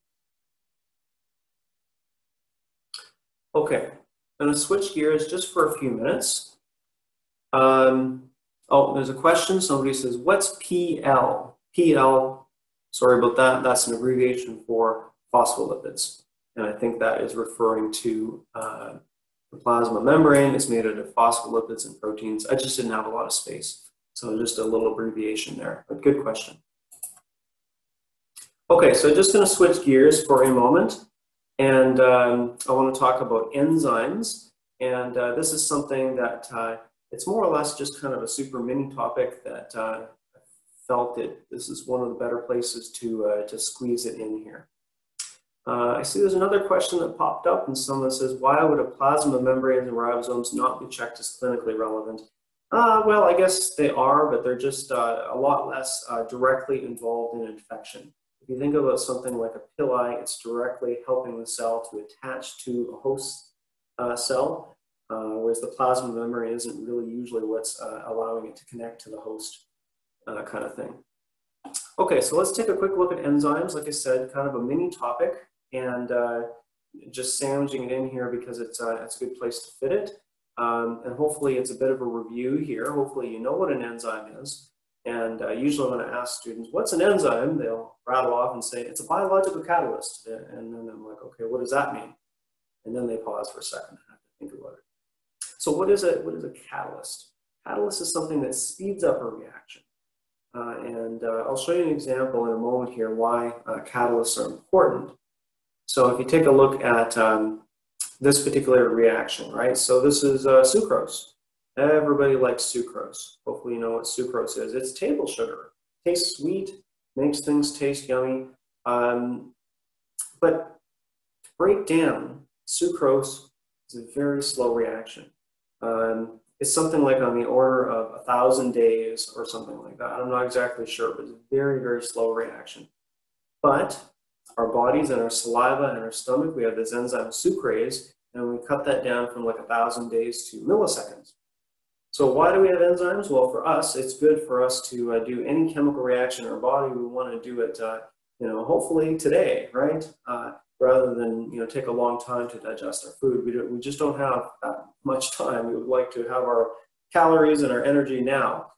Okay, I'm going to switch gears just for a few minutes. Oh, there's a question. Somebody says, what's PL? PL, sorry about that, that's an abbreviation for phospholipids. And I think that is referring to the plasma membrane is made out of phospholipids and proteins. I just didn't have a lot of space, so just a little abbreviation there, but good question. Okay, so I'm just going to switch gears for a moment, and I want to talk about enzymes. And this is something that it's more or less just kind of a super mini topic that I felt that this is one of the better places to squeeze it in here. I see there's another question that popped up, and someone says, why would a plasma membrane and ribosomes not be checked as clinically relevant? Well, I guess they are, but they're just a lot less directly involved in infection. If you think about something like a pili, it's directly helping the cell to attach to a host cell, whereas the plasma membrane isn't really usually what's allowing it to connect to the host kind of thing. Okay, so let's take a quick look at enzymes. Like I said, kind of a mini topic, and just sandwiching it in here because it's a good place to fit it. And hopefully it's a bit of a review here. Hopefully you know what an enzyme is. And usually when I ask students, what's an enzyme? They'll rattle off and say, it's a biological catalyst. And then I'm like, okay, what does that mean? And then they pause for a second and have to think about it. So what is a catalyst? Catalyst is something that speeds up a reaction. And I'll show you an example in a moment here why catalysts are important. So if you take a look at this particular reaction, right? So this is sucrose. Everybody likes sucrose. Hopefully you know what sucrose is. It's table sugar. Tastes sweet, makes things taste yummy. But to break down, sucrose is a very slow reaction. It's something like on the order of 1,000 days or something like that. I'm not exactly sure, but it's a very, very slow reaction. But our bodies and our saliva and our stomach, we have this enzyme sucrase, and we cut that down from like 1,000 days to milliseconds. So why do we have enzymes? Well, for us, it's good for us to do any chemical reaction in our body. We want to do it, hopefully today, right? Rather than take a long time to digest our food. We just don't have that much time. We would like to have our calories and our energy now.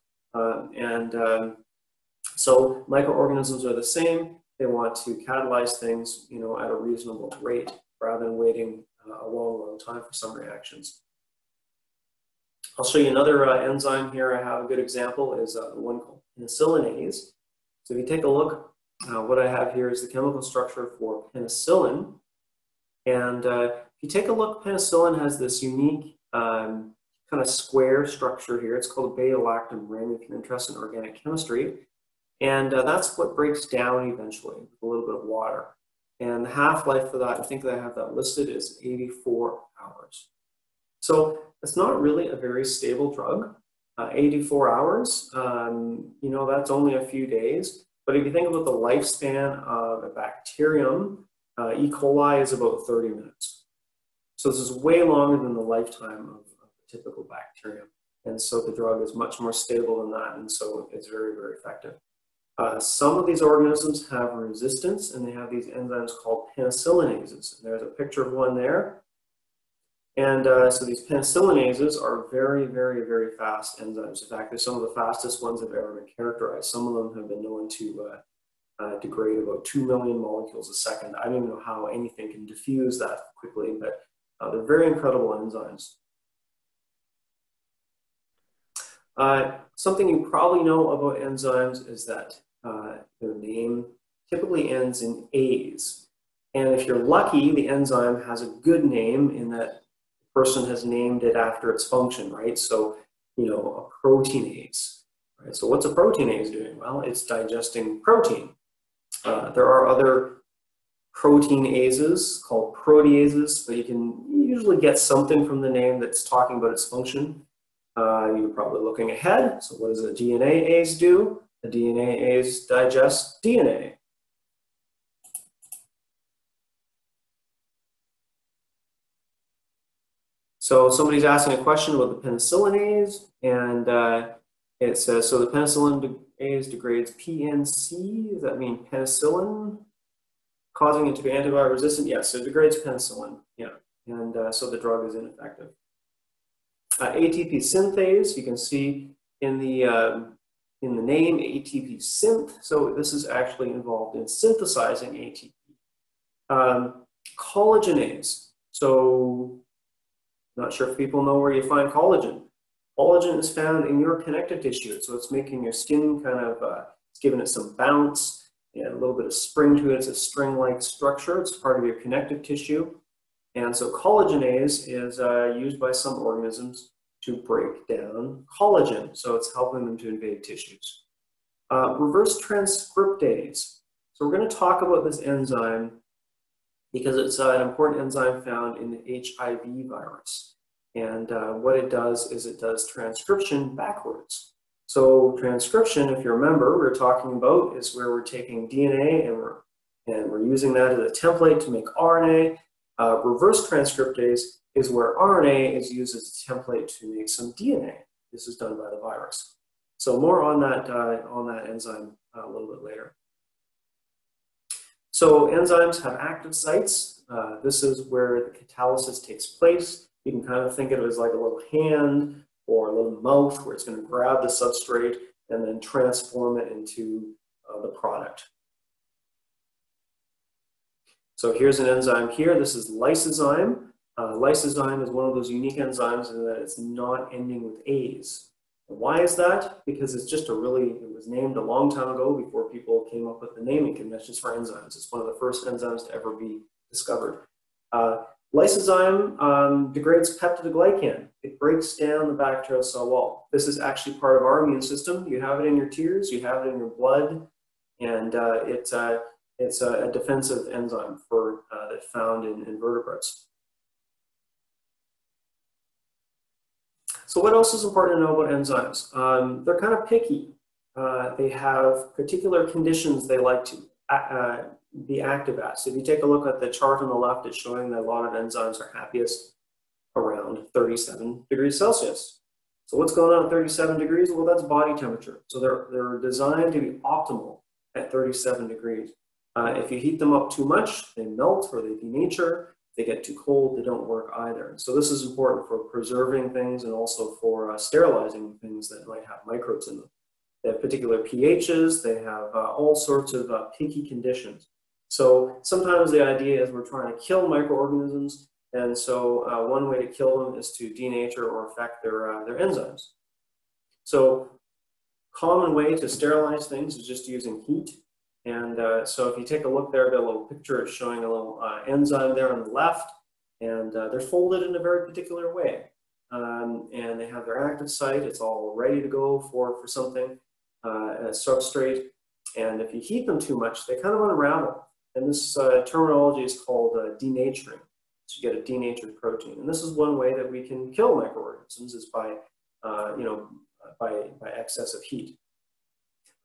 So microorganisms are the same. They want to catalyze things, you know, at a reasonable rate rather than waiting a long time for some reactions. I'll show you another enzyme here. I have a good example is the one called penicillinase. So if you take a look, what I have here is the chemical structure for penicillin. And if you take a look, penicillin has this unique kind of square structure here. It's called a beta-lactam ring if you're interested in organic chemistry. And that's what breaks down eventually with a little bit of water. And the half-life for that, I think that I have that listed, is 84 hours. So it's not really a very stable drug. 84 hours, you know, that's only a few days. But if you think about the lifespan of a bacterium, E. coli is about 30 minutes. So this is way longer than the lifetime of a typical bacterium. And so the drug is much more stable than that, and so it's very, very effective. Some of these organisms have resistance, and they have these enzymes called penicillinases. And there's a picture of one there. And so these penicillinases are very, very, very fast enzymes. In fact, they're some of the fastest ones that have ever been characterized. Some of them have been known to degrade about 2 million molecules a second. I don't even know how anything can diffuse that quickly, but they're very incredible enzymes. Something you probably know about enzymes is that their name typically ends in A's. And if you're lucky, the enzyme has a good name in that the person has named it after its function, right? So, you know, a proteinase, right? So what's a proteinase doing? Well, it's digesting protein. There are other proteinases called proteases, but you can usually get something from the name that's talking about its function. You're probably looking ahead. So what does a DNAase do? A DNAase digests DNA. So somebody's asking a question about the penicillinase, and it says, so the penicillinase degrades PNC. Does that mean penicillin, causing it to be antibiotic resistant? Yes, so it degrades penicillin, yeah. And so the drug is ineffective. ATP synthase, you can see in the name ATP synth. So this is actually involved in synthesizing ATP. Collagenase. So not sure if people know where you find collagen. Collagen is found in your connective tissue. So it's making your skin kind of, it's giving it some bounce and a little bit of spring to it. It's a string-like structure. It's part of your connective tissue. And so collagenase is used by some organisms to break down collagen. So it's helping them to invade tissues. Reverse transcriptase. So we're going to talk about this enzyme because it's an important enzyme found in the HIV virus. And what it does is it does transcription backwards. So transcription, if you remember, we were talking about is where we're taking DNA and we're using that as a template to make RNA. Reverse transcriptase is where RNA is used as a template to make some DNA. This is done by the virus. So more on that enzyme a little bit later. So enzymes have active sites. This is where the catalysis takes place. You can kind of think of it as like a little hand or a little mouth where it's going to grab the substrate and then transform it into the product. So here's an enzyme here. This is lysozyme. Lysozyme is one of those unique enzymes in that it's not ending with A's. And why is that? Because it's just it was named a long time ago before people came up with the naming conventions for enzymes. It's one of the first enzymes to ever be discovered. Lysozyme degrades peptidoglycan. It breaks down the bacterial cell wall. This is actually part of our immune system. You have it in your tears, you have it in your blood, and it's a defensive enzyme that's found in vertebrates. So what else is important to know about enzymes? They're kind of picky. They have particular conditions they like to be active at. So if you take a look at the chart on the left, it's showing that a lot of enzymes are happiest around 37 degrees Celsius. So what's going on at 37 degrees? Well, that's body temperature. So they're designed to be optimal at 37 degrees. If you heat them up too much, they melt or they denature. If they get too cold, they don't work either. So this is important for preserving things and also for sterilizing things that might have microbes in them. they have particular pHs, they have all sorts of picky conditions. So sometimes the idea is we're trying to kill microorganisms, and so one way to kill them is to denature or affect their enzymes. So common way to sterilize things is just using heat. And so if you take a look there, I've got a little picture, it's showing a little enzyme there on the left, and they're folded in a very particular way. And they have their active site, it's all ready to go for something, a substrate. And if you heat them too much, they kind of unravel. And this terminology is called denaturing. So you get a denatured protein. And this is one way that we can kill microorganisms, is by, by excess of heat.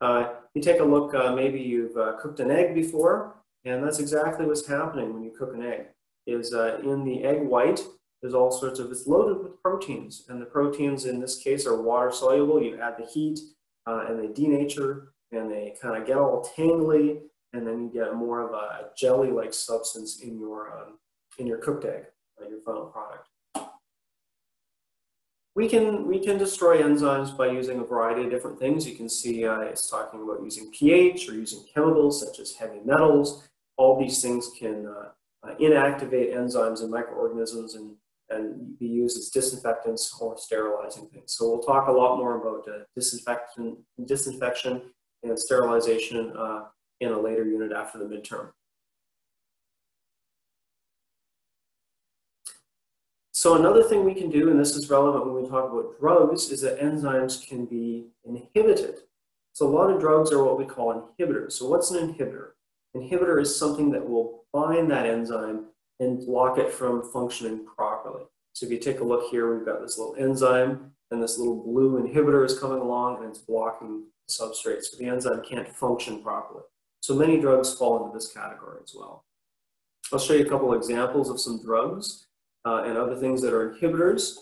You take a look, maybe you've cooked an egg before, and that's exactly what's happening when you cook an egg, is in the egg white, there's all sorts of, it's loaded with proteins, and the proteins in this case are water soluble. You add the heat, and they denature, and they kind of get all tangly, and then you get more of a jelly-like substance in your cooked egg, your final product. We can destroy enzymes by using a variety of different things. You can see it's talking about using pH or using chemicals such as heavy metals. All these things can inactivate enzymes in microorganisms and be used as disinfectants or sterilizing things. So we'll talk a lot more about disinfection and sterilization in a later unit after the midterm. So another thing we can do, and this is relevant when we talk about drugs, is that enzymes can be inhibited. So a lot of drugs are what we call inhibitors. So what's an inhibitor? Inhibitor is something that will bind that enzyme and block it from functioning properly. So if you take a look here, we've got this little enzyme, and this little blue inhibitor is coming along, and it's blocking the substrate. So the enzyme can't function properly. So many drugs fall into this category as well. I'll show you a couple examples of some drugs and other things that are inhibitors.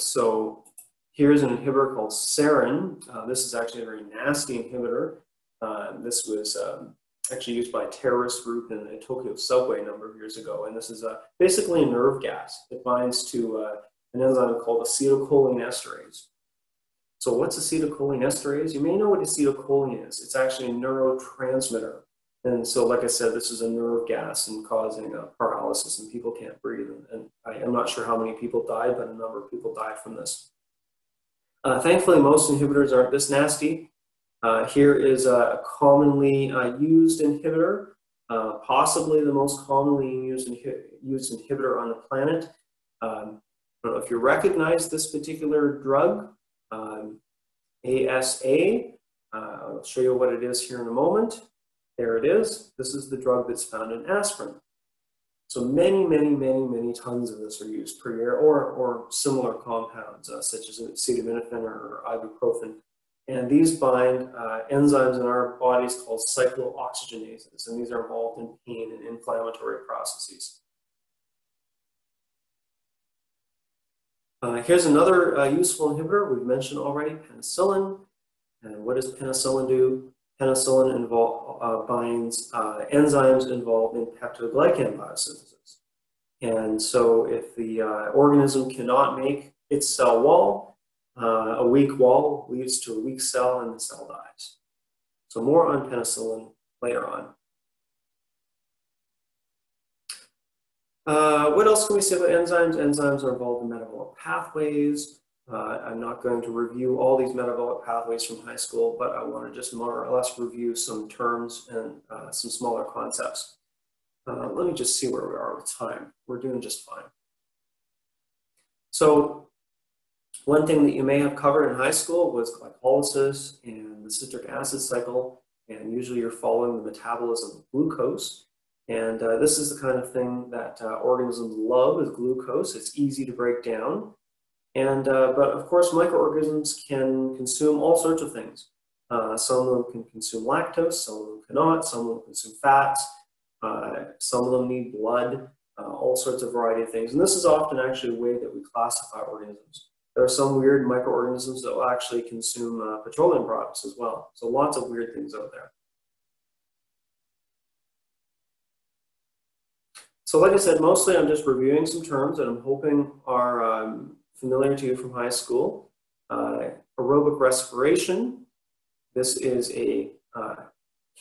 So here's an inhibitor called sarin. This is actually a very nasty inhibitor. This was actually used by a terrorist group in a Tokyo subway a number of years ago. And this is basically a nerve gas. It binds to an enzyme called acetylcholinesterase. So what's acetylcholinesterase? You may know what acetylcholine is. It's actually a neurotransmitter. And so, like I said, this is a nerve gas and causing paralysis, and people can't breathe. And I'm not sure how many people died, but a number of people died from this. Thankfully, most inhibitors aren't this nasty. Here is a commonly used inhibitor, possibly the most commonly used inhibitor on the planet. I don't know if you recognize this particular drug, ASA. I'll show you what it is here in a moment. There it is. This is the drug that's found in aspirin. So many tons of this are used per year, or similar compounds such as acetaminophen or ibuprofen. And these bind enzymes in our bodies called cyclooxygenases, and these are involved in pain and inflammatory processes. Here's another useful inhibitor we've mentioned already, penicillin. And what does penicillin do? Penicillin binds enzymes involved in peptidoglycan biosynthesis. And so if the organism cannot make its cell wall, a weak wall leads to a weak cell and the cell dies. So more on penicillin later on. What else can we say about enzymes? Enzymes are involved in metabolic pathways. I'm not going to review all these metabolic pathways from high school, but I want to just more or less review some terms and some smaller concepts. Let me just see where we are with time. We're doing just fine. So one thing that you may have covered in high school was glycolysis and the citric acid cycle, and usually you're following the metabolism of glucose. And this is the kind of thing that organisms love, is glucose. It's easy to break down. And, but of course, microorganisms can consume all sorts of things. Some of them can consume lactose, some of them cannot, some of them consume fats, some of them need blood, all sorts of variety of things. And this is often actually a way that we classify organisms. There are some weird microorganisms that will actually consume petroleum products as well. So lots of weird things out there. So like I said, mostly I'm just reviewing some terms that I'm hoping are familiar to you from high school. Aerobic respiration This is a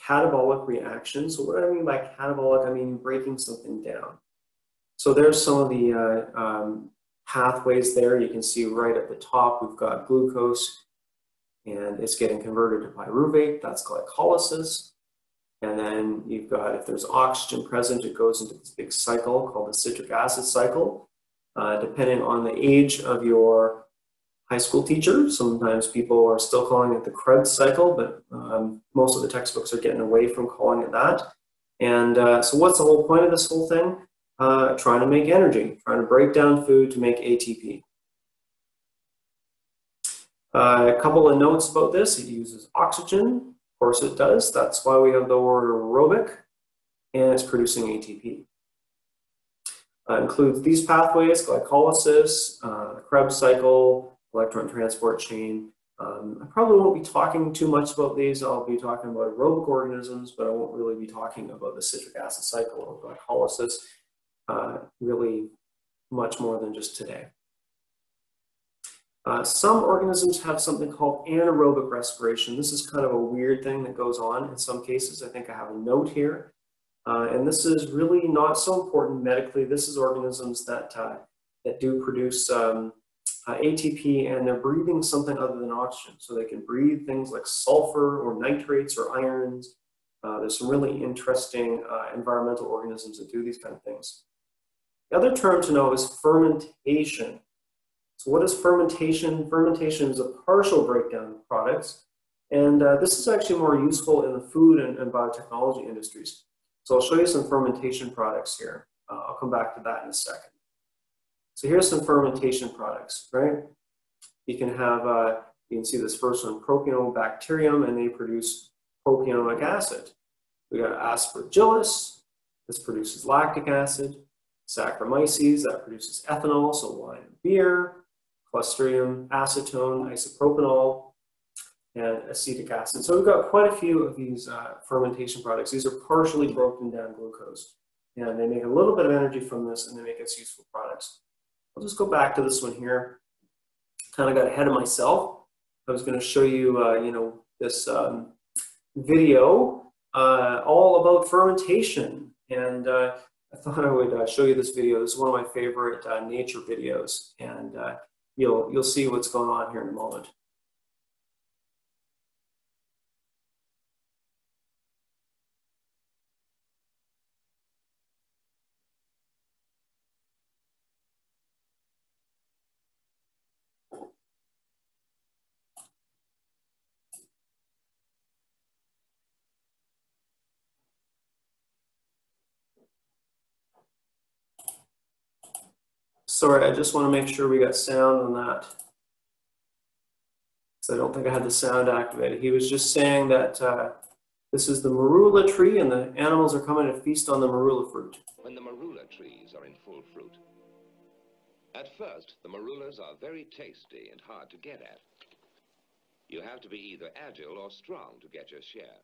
catabolic reaction. So what do I mean by catabolic? I mean breaking something down. So there's some of the pathways there. You can see right at the top, we've got glucose, and it's getting converted to pyruvate. That's glycolysis. And then you've got, if there's oxygen present, it goes into this big cycle called the citric acid cycle. Depending on the age of your high school teacher, sometimes people are still calling it the Krebs cycle, but most of the textbooks are getting away from calling it that. And so what's the whole point of this whole thing? Trying to make energy, trying to break down food to make ATP. A couple of notes about this: it uses oxygen. Of course it does. That's why we have the word aerobic, and it's producing ATP. Includes these pathways: glycolysis, the Krebs cycle, electron transport chain. I probably won't be talking too much about these. I'll be talking about aerobic organisms, but I won't really be talking about the citric acid cycle or glycolysis really much more than just today. Some organisms have something called anaerobic respiration. This is kind of a weird thing that goes on in some cases. I think I have a note here. And this is really not so important medically. This is organisms that do produce ATP, and they're breathing something other than oxygen. So they can breathe things like sulfur or nitrates or irons. There's some really interesting environmental organisms that do these kind of things. The other term to know is fermentation. So what is fermentation? Fermentation is a partial breakdown of products. And this is actually more useful in the food and biotechnology industries. So I'll show you some fermentation products here. I'll come back to that in a second. So here's some fermentation products, right? You can have, you can see this first one, Propionibacterium, and they produce propionic acid. We got Aspergillus, this produces lactic acid. Saccharomyces, that produces ethanol, so wine and beer. Clostridium, acetone, isopropanol, and acetic acid. So we've got quite a few of these fermentation products. These are partially broken down glucose. And they make a little bit of energy from this, and they make us useful products. I'll just go back to this one here. Kind of got ahead of myself. I was going to show you, you know, this video all about fermentation. And I thought I would show you this video. This is one of my favorite nature videos. And you'll see what's going on here in a moment. Sorry, I just want to make sure we got sound on that. So I don't think I had the sound activated. He was just saying that this is the marula tree, and the animals are coming to feast on the marula fruit.
When the marula trees are in full fruit. At first, the marulas are very tasty and hard to get at. You have to be either agile or strong to get your share.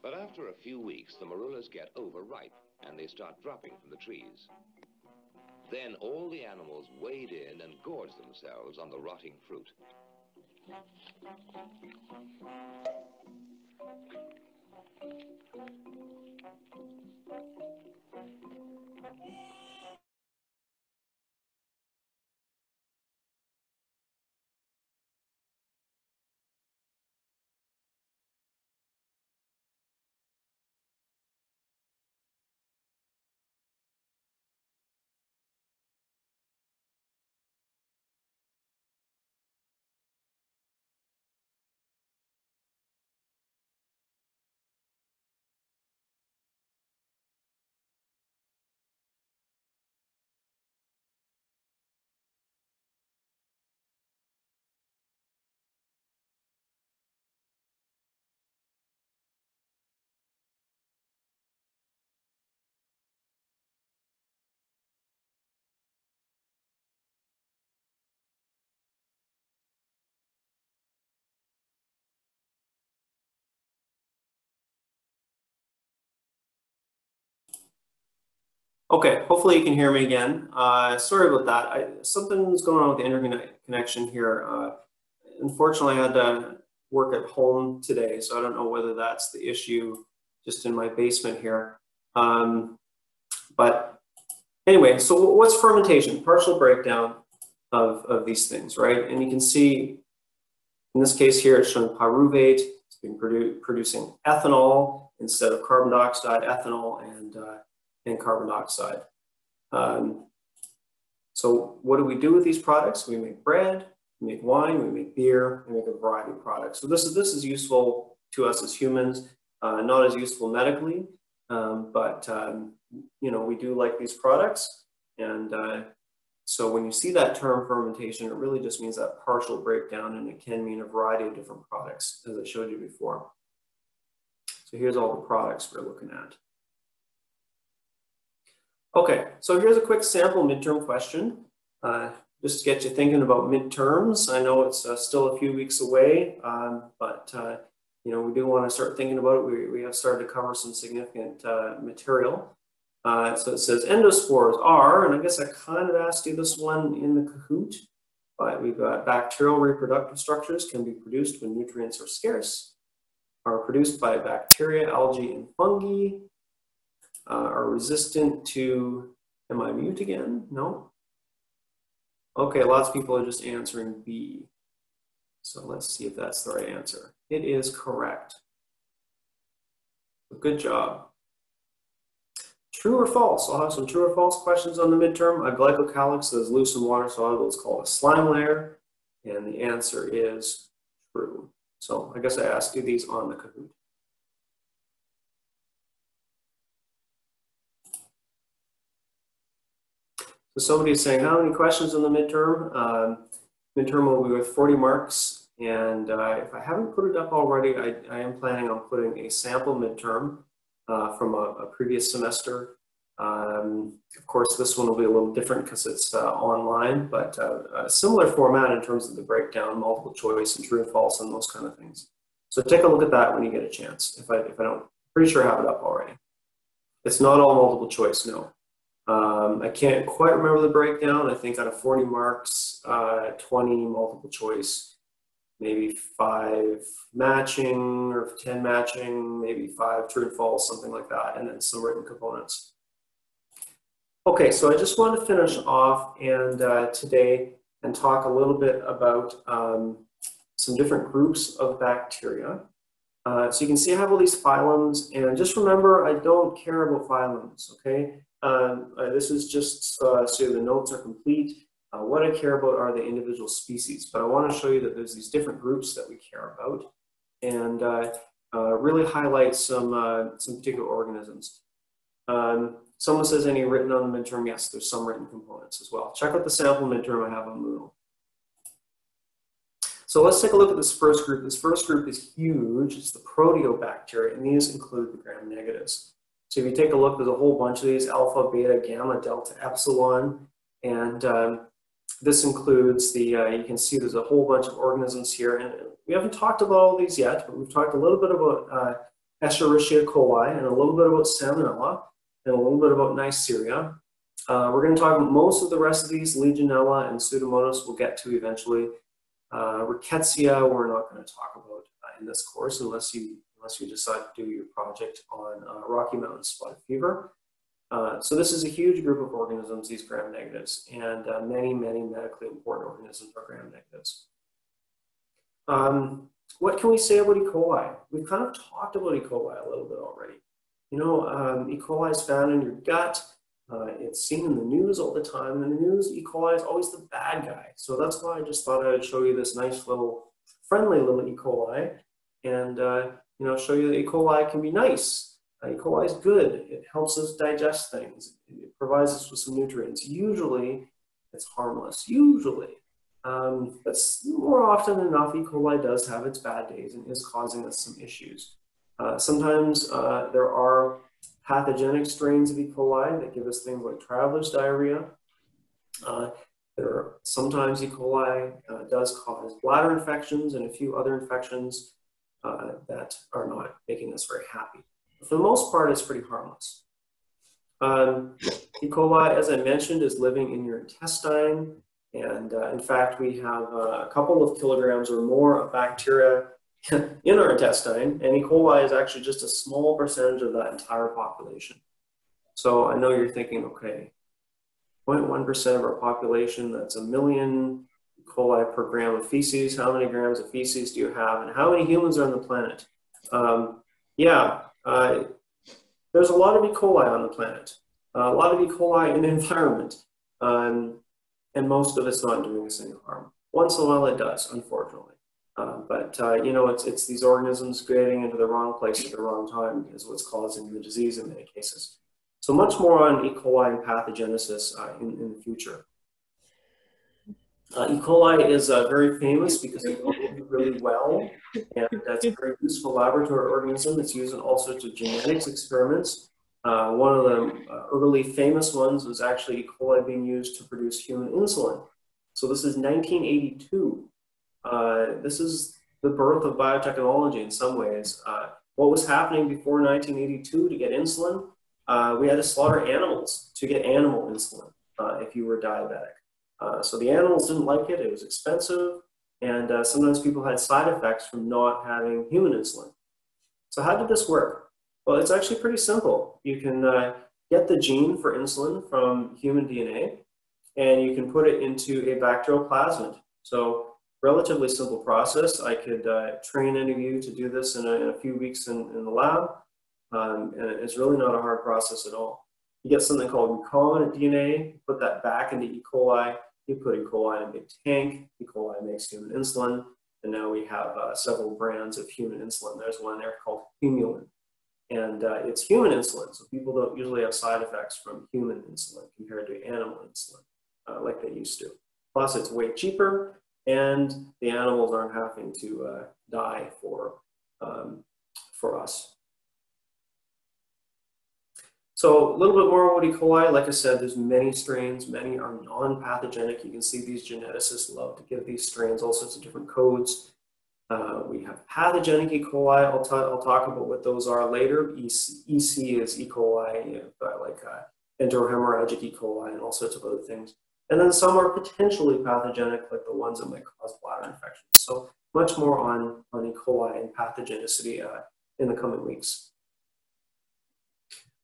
But after a few weeks, the marulas get overripe and they start dropping from the trees. Then all the animals wade in and gorge themselves on the rotting fruit.
Okay, hopefully you can hear me again. Sorry about that. Something's going on with the internet connection here. Unfortunately, I had to work at home today, so I don't know whether that's the issue just in my basement here. But anyway, so what's fermentation? Partial breakdown of these things, right? And you can see in this case here, it's showing pyruvate. It's been producing ethanol instead of carbon dioxide, ethanol and carbon dioxide. So what do we do with these products? We make bread, we make wine, we make beer, we make a variety of products. So this is useful to us as humans, not as useful medically, but you know, we do like these products. And so when you see that term fermentation, it really just means that partial breakdown, and it can mean a variety of different products, as I showed you before. So here's all the products we're looking at. Okay, so here's a quick sample midterm question, just to get you thinking about midterms. I know it's still a few weeks away, but you know, we do want to start thinking about it. We have started to cover some significant material. So it says endospores are, and I guess I kind of asked you this one in the Kahoot, but we've got bacterial reproductive structures can be produced when nutrients are scarce, are produced by bacteria, algae, and fungi, are resistant to, am I mute again? No? Okay, lots of people are just answering B. So let's see if that's the right answer. It is correct. Good job. True or false? I'll have some true or false questions on the midterm. A glycocalyx that is loose in water soluble is called a slime layer, and the answer is true. So I guess I asked you these on the Kahoot. So somebody's saying, how many questions on the midterm? Midterm will be with 40 marks. And if I haven't put it up already, I am planning on putting a sample midterm from a previous semester. Of course, this one will be a little different because it's online, but a similar format in terms of the breakdown, multiple choice and true and false and those kind of things. So take a look at that when you get a chance. If I don't, pretty sure I have it up already. It's not all multiple choice, no. I can't quite remember the breakdown. I think out of 40 marks, 20 multiple choice, maybe 5 matching or 10 matching, maybe 5 true and false, something like that, and then some written components. Okay, so I just want to finish off today and talk a little bit about some different groups of bacteria. So you can see I have all these phylums, and just remember, I don't care about phylums, okay? This is just so the notes are complete. What I care about are the individual species, but I want to show you that there's these different groups that we care about, and really highlight some particular organisms. Someone says, any written on the midterm? Yes, there's some written components as well. Check out the sample midterm I have on Moodle. So let's take a look at this first group. This first group is huge. It's the proteobacteria, and these include the gram-negatives. So if you take a look, there's a whole bunch of these: alpha, beta, gamma, delta, epsilon, and this includes the, you can see there's a whole bunch of organisms here, and we haven't talked about all these yet, but we've talked a little bit about Escherichia coli, and a little bit about Salmonella, and a little bit about Neisseria. We're going to talk about most of the rest of these, Legionella and Pseudomonas we'll get to eventually. Rickettsia we're not going to talk about in this course unless you decide to do your project on Rocky Mountain spotted fever. So this is a huge group of organisms, these gram-negatives, and many, many medically important organisms are gram-negatives. What can we say about E. coli? We've kind of talked about E. coli a little bit already. You know, E. coli is found in your gut. It's seen in the news all the time. In the news, E. coli is always the bad guy. So that's why I just thought I'd show you this nice little, friendly little E. coli, and you know, show you that E. coli can be nice. E. coli is good. It helps us digest things. It provides us with some nutrients. Usually, it's harmless. Usually. But more often than not, E. coli does have its bad days and is causing us some issues. Sometimes there are pathogenic strains of E. coli that give us things like traveler's diarrhea. Sometimes E. coli does cause bladder infections and a few other infections that are not making us very happy. For the most part, it's pretty harmless. E. coli, as I mentioned, is living in your intestine. And in fact, we have a couple of kilograms or more of bacteria in our intestine. And E. coli is actually just a small percentage of that entire population. So I know you're thinking, okay, 0.1% of our population, that's 1 million E. coli per gram of feces. How many grams of feces do you have? And how many humans are on the planet? There's a lot of E. coli on the planet, a lot of E. coli in the environment, and most of it's not doing us any harm. Once in a while it does, unfortunately. You know, it's these organisms getting into the wrong place at the wrong time is what's causing the disease in many cases. So much more on E. coli and pathogenesis in the future. E. coli is very famous because it behaves really well, and that's a very useful laboratory organism. It's used in all sorts of genetics experiments. One of the early famous ones was actually E. coli being used to produce human insulin. So this is 1982. This is the birth of biotechnology in some ways. What was happening before 1982 to get insulin? We had to slaughter animals to get animal insulin if you were diabetic. So the animals didn't like it, it was expensive, and sometimes people had side effects from not having human insulin. So how did this work? Well, it's actually pretty simple. You can get the gene for insulin from human DNA, and you can put it into a bacterial plasmid. So relatively simple process. I could train any of you to do this in a few weeks in the lab, and it's really not a hard process at all. You get something called recombinant DNA, put that back into E. coli, you put E. coli in a big tank, E. coli makes human insulin, and now we have several brands of human insulin. There's one there called Humulin, and it's human insulin, so people don't usually have side effects from human insulin compared to animal insulin like they used to. Plus, it's way cheaper, and the animals aren't having to die for us. So a little bit more about E. coli. Like I said, there's many strains, many are non-pathogenic. You can see these geneticists love to give these strains all sorts of different codes. We have pathogenic E. coli. I'll talk about what those are later. EC is E. coli, you know, like enterohemorrhagic E. coli and all sorts of other things. And then some are potentially pathogenic, like the ones that might cause bladder infections. So much more on E. coli and pathogenicity in the coming weeks.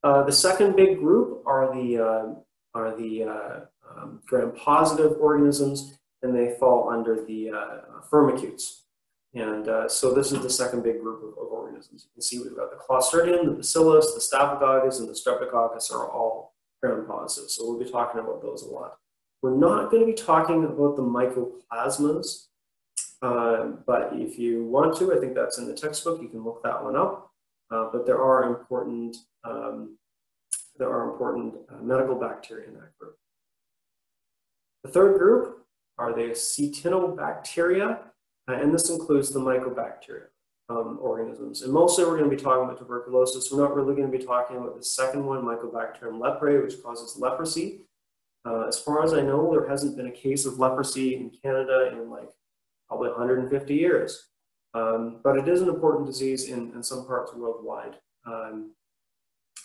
The second big group are the gram-positive organisms, and they fall under the firmicutes. And so this is the second big group of organisms. You can see we've got the Clostridium, the Bacillus, the Staphylococcus, and the Streptococcus are all gram-positive. So we'll be talking about those a lot. We're not going to be talking about the mycoplasmas, but if you want to, I think that's in the textbook. You can look that one up. But there are important medical bacteria in that group. The third group are the Cetinobacteria, and this includes the mycobacteria organisms. And mostly we're going to be talking about tuberculosis. We're not really going to be talking about the second one, Mycobacterium leprae, which causes leprosy. As far as I know, there hasn't been a case of leprosy in Canada in like probably 150 years. But it is an important disease in some parts worldwide.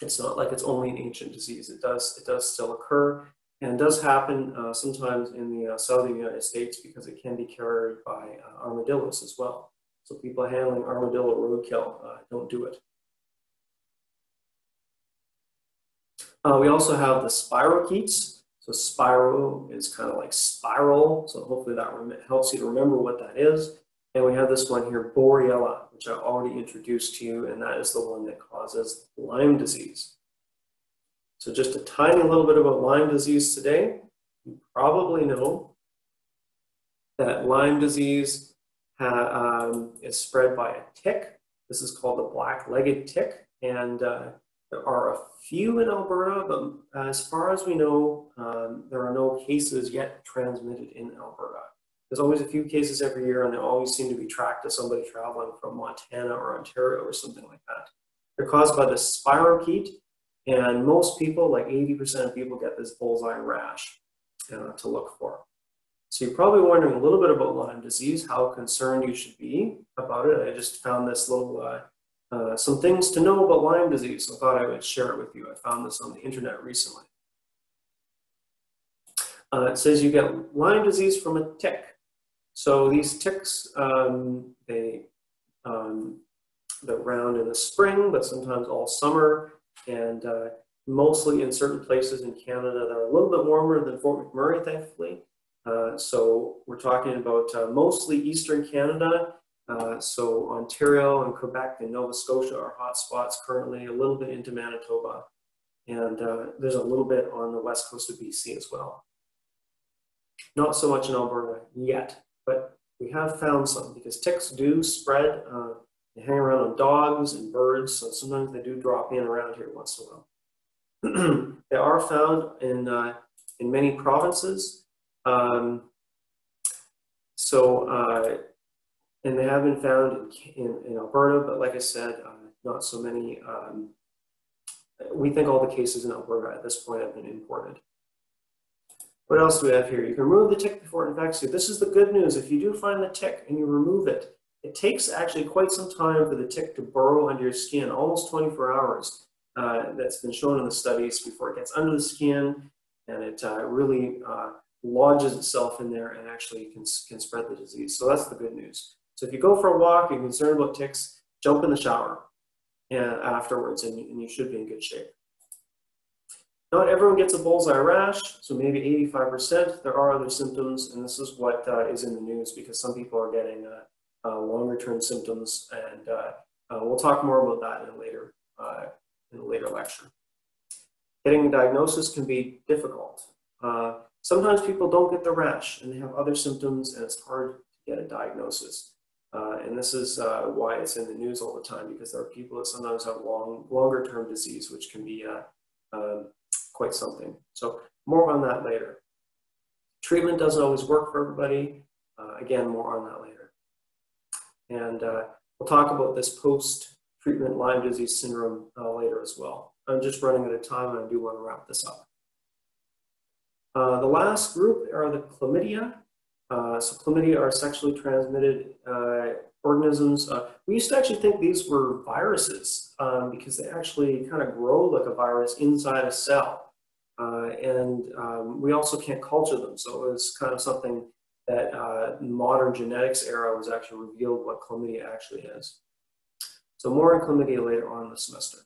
It's not like it's only an ancient disease. It does still occur, and it does happen sometimes in the southern United States because it can be carried by armadillos as well. So people handling armadillo roadkill, don't do it. We also have the spirochetes. So spiro is kind of like spiral. So hopefully that helps you to remember what that is. And we have this one here, Borrelia, which I already introduced to you, and that is the one that causes Lyme disease. So just a tiny little bit about Lyme disease today. You probably know that Lyme disease is spread by a tick. This is called the black-legged tick, and there are a few in Alberta, but as far as we know, there are no cases yet transmitted in Alberta. There's always a few cases every year, and they always seem to be tracked to somebody traveling from Montana or Ontario or something like that. They're caused by the spirochete, and most people, like 80% of people, get this bullseye rash to look for. So you're probably wondering a little bit about Lyme disease, how concerned you should be about it. I just found this little Some things to know about Lyme disease. I thought I would share it with you. I found this on the internet recently. It says you get Lyme disease from a tick. So these ticks, they're around in the spring, but sometimes all summer, and mostly in certain places in Canada that are a little bit warmer than Fort McMurray, thankfully. So we're talking about mostly Eastern Canada. So Ontario and Quebec and Nova Scotia are hot spots currently, a little bit into Manitoba, and there's a little bit on the west coast of BC as well. Not so much in Alberta yet, but we have found some because ticks do spread. They hang around on dogs and birds, so sometimes they do drop in around here once in a while. They are found in many provinces. And they have been found in Alberta, but like I said, not so many. We think all the cases in Alberta at this point have been imported. What else do we have here? You can remove the tick before it infects you. This is the good news. If you do find the tick and you remove it, it takes actually quite some time for the tick to burrow under your skin, almost 24 hours. That's been shown in the studies before it gets under the skin, and it really lodges itself in there and actually can spread the disease. So that's the good news. So if you go for a walk, you're concerned about ticks, jump in the shower afterwards, and you should be in good shape. Not everyone gets a bullseye rash, so maybe 85%. There are other symptoms, and this is what is in the news because some people are getting longer-term symptoms, and we'll talk more about that in a later lecture. Getting a diagnosis can be difficult. Sometimes people don't get the rash, and they have other symptoms, and it's hard to get a diagnosis. And this is why it's in the news all the time, because there are people that sometimes have longer-term disease, which can be quite something. So more on that later. Treatment doesn't always work for everybody. Again, more on that later. And we'll talk about this post-treatment Lyme disease syndrome later as well. I'm just running out of time, and I do want to wrap this up. The last group are the chlamydia. So chlamydia are sexually transmitted organisms. We used to actually think these were viruses because they actually kind of grow like a virus inside a cell. We also can't culture them. So it was kind of something that modern genetics era was actually revealed what chlamydia actually is. So more on chlamydia later on in the semester.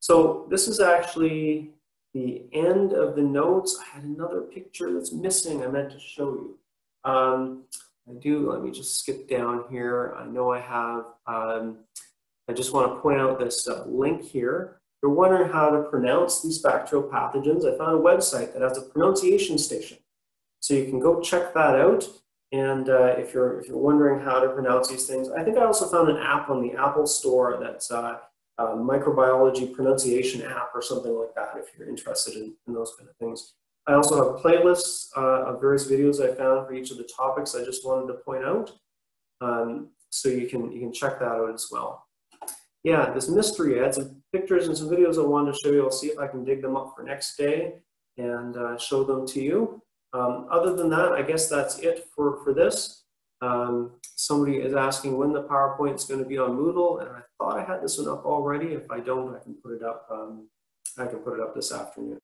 So this is actually the end of the notes. I had another picture that's missing I meant to show you. Let me just skip down here. I know I have, I just want to point out this link here. If you're wondering how to pronounce these bacterial pathogens, I found a website that has a pronunciation station. So you can go check that out. And if you're wondering how to pronounce these things, I think I also found an app on the Apple Store that's a microbiology pronunciation app or something like that if you're interested in those kind of things. I also have playlists of various videos I found for each of the topics I just wanted to point out. So you can check that out as well. Yeah, this mystery, I had some pictures and some videos I wanted to show you. I'll see if I can dig them up for next day and show them to you. Other than that, I guess that's it for this. Somebody is asking when the PowerPoint is going to be on Moodle, and I thought I had this one up already. If I don't, I can put it up. I can put it up this afternoon.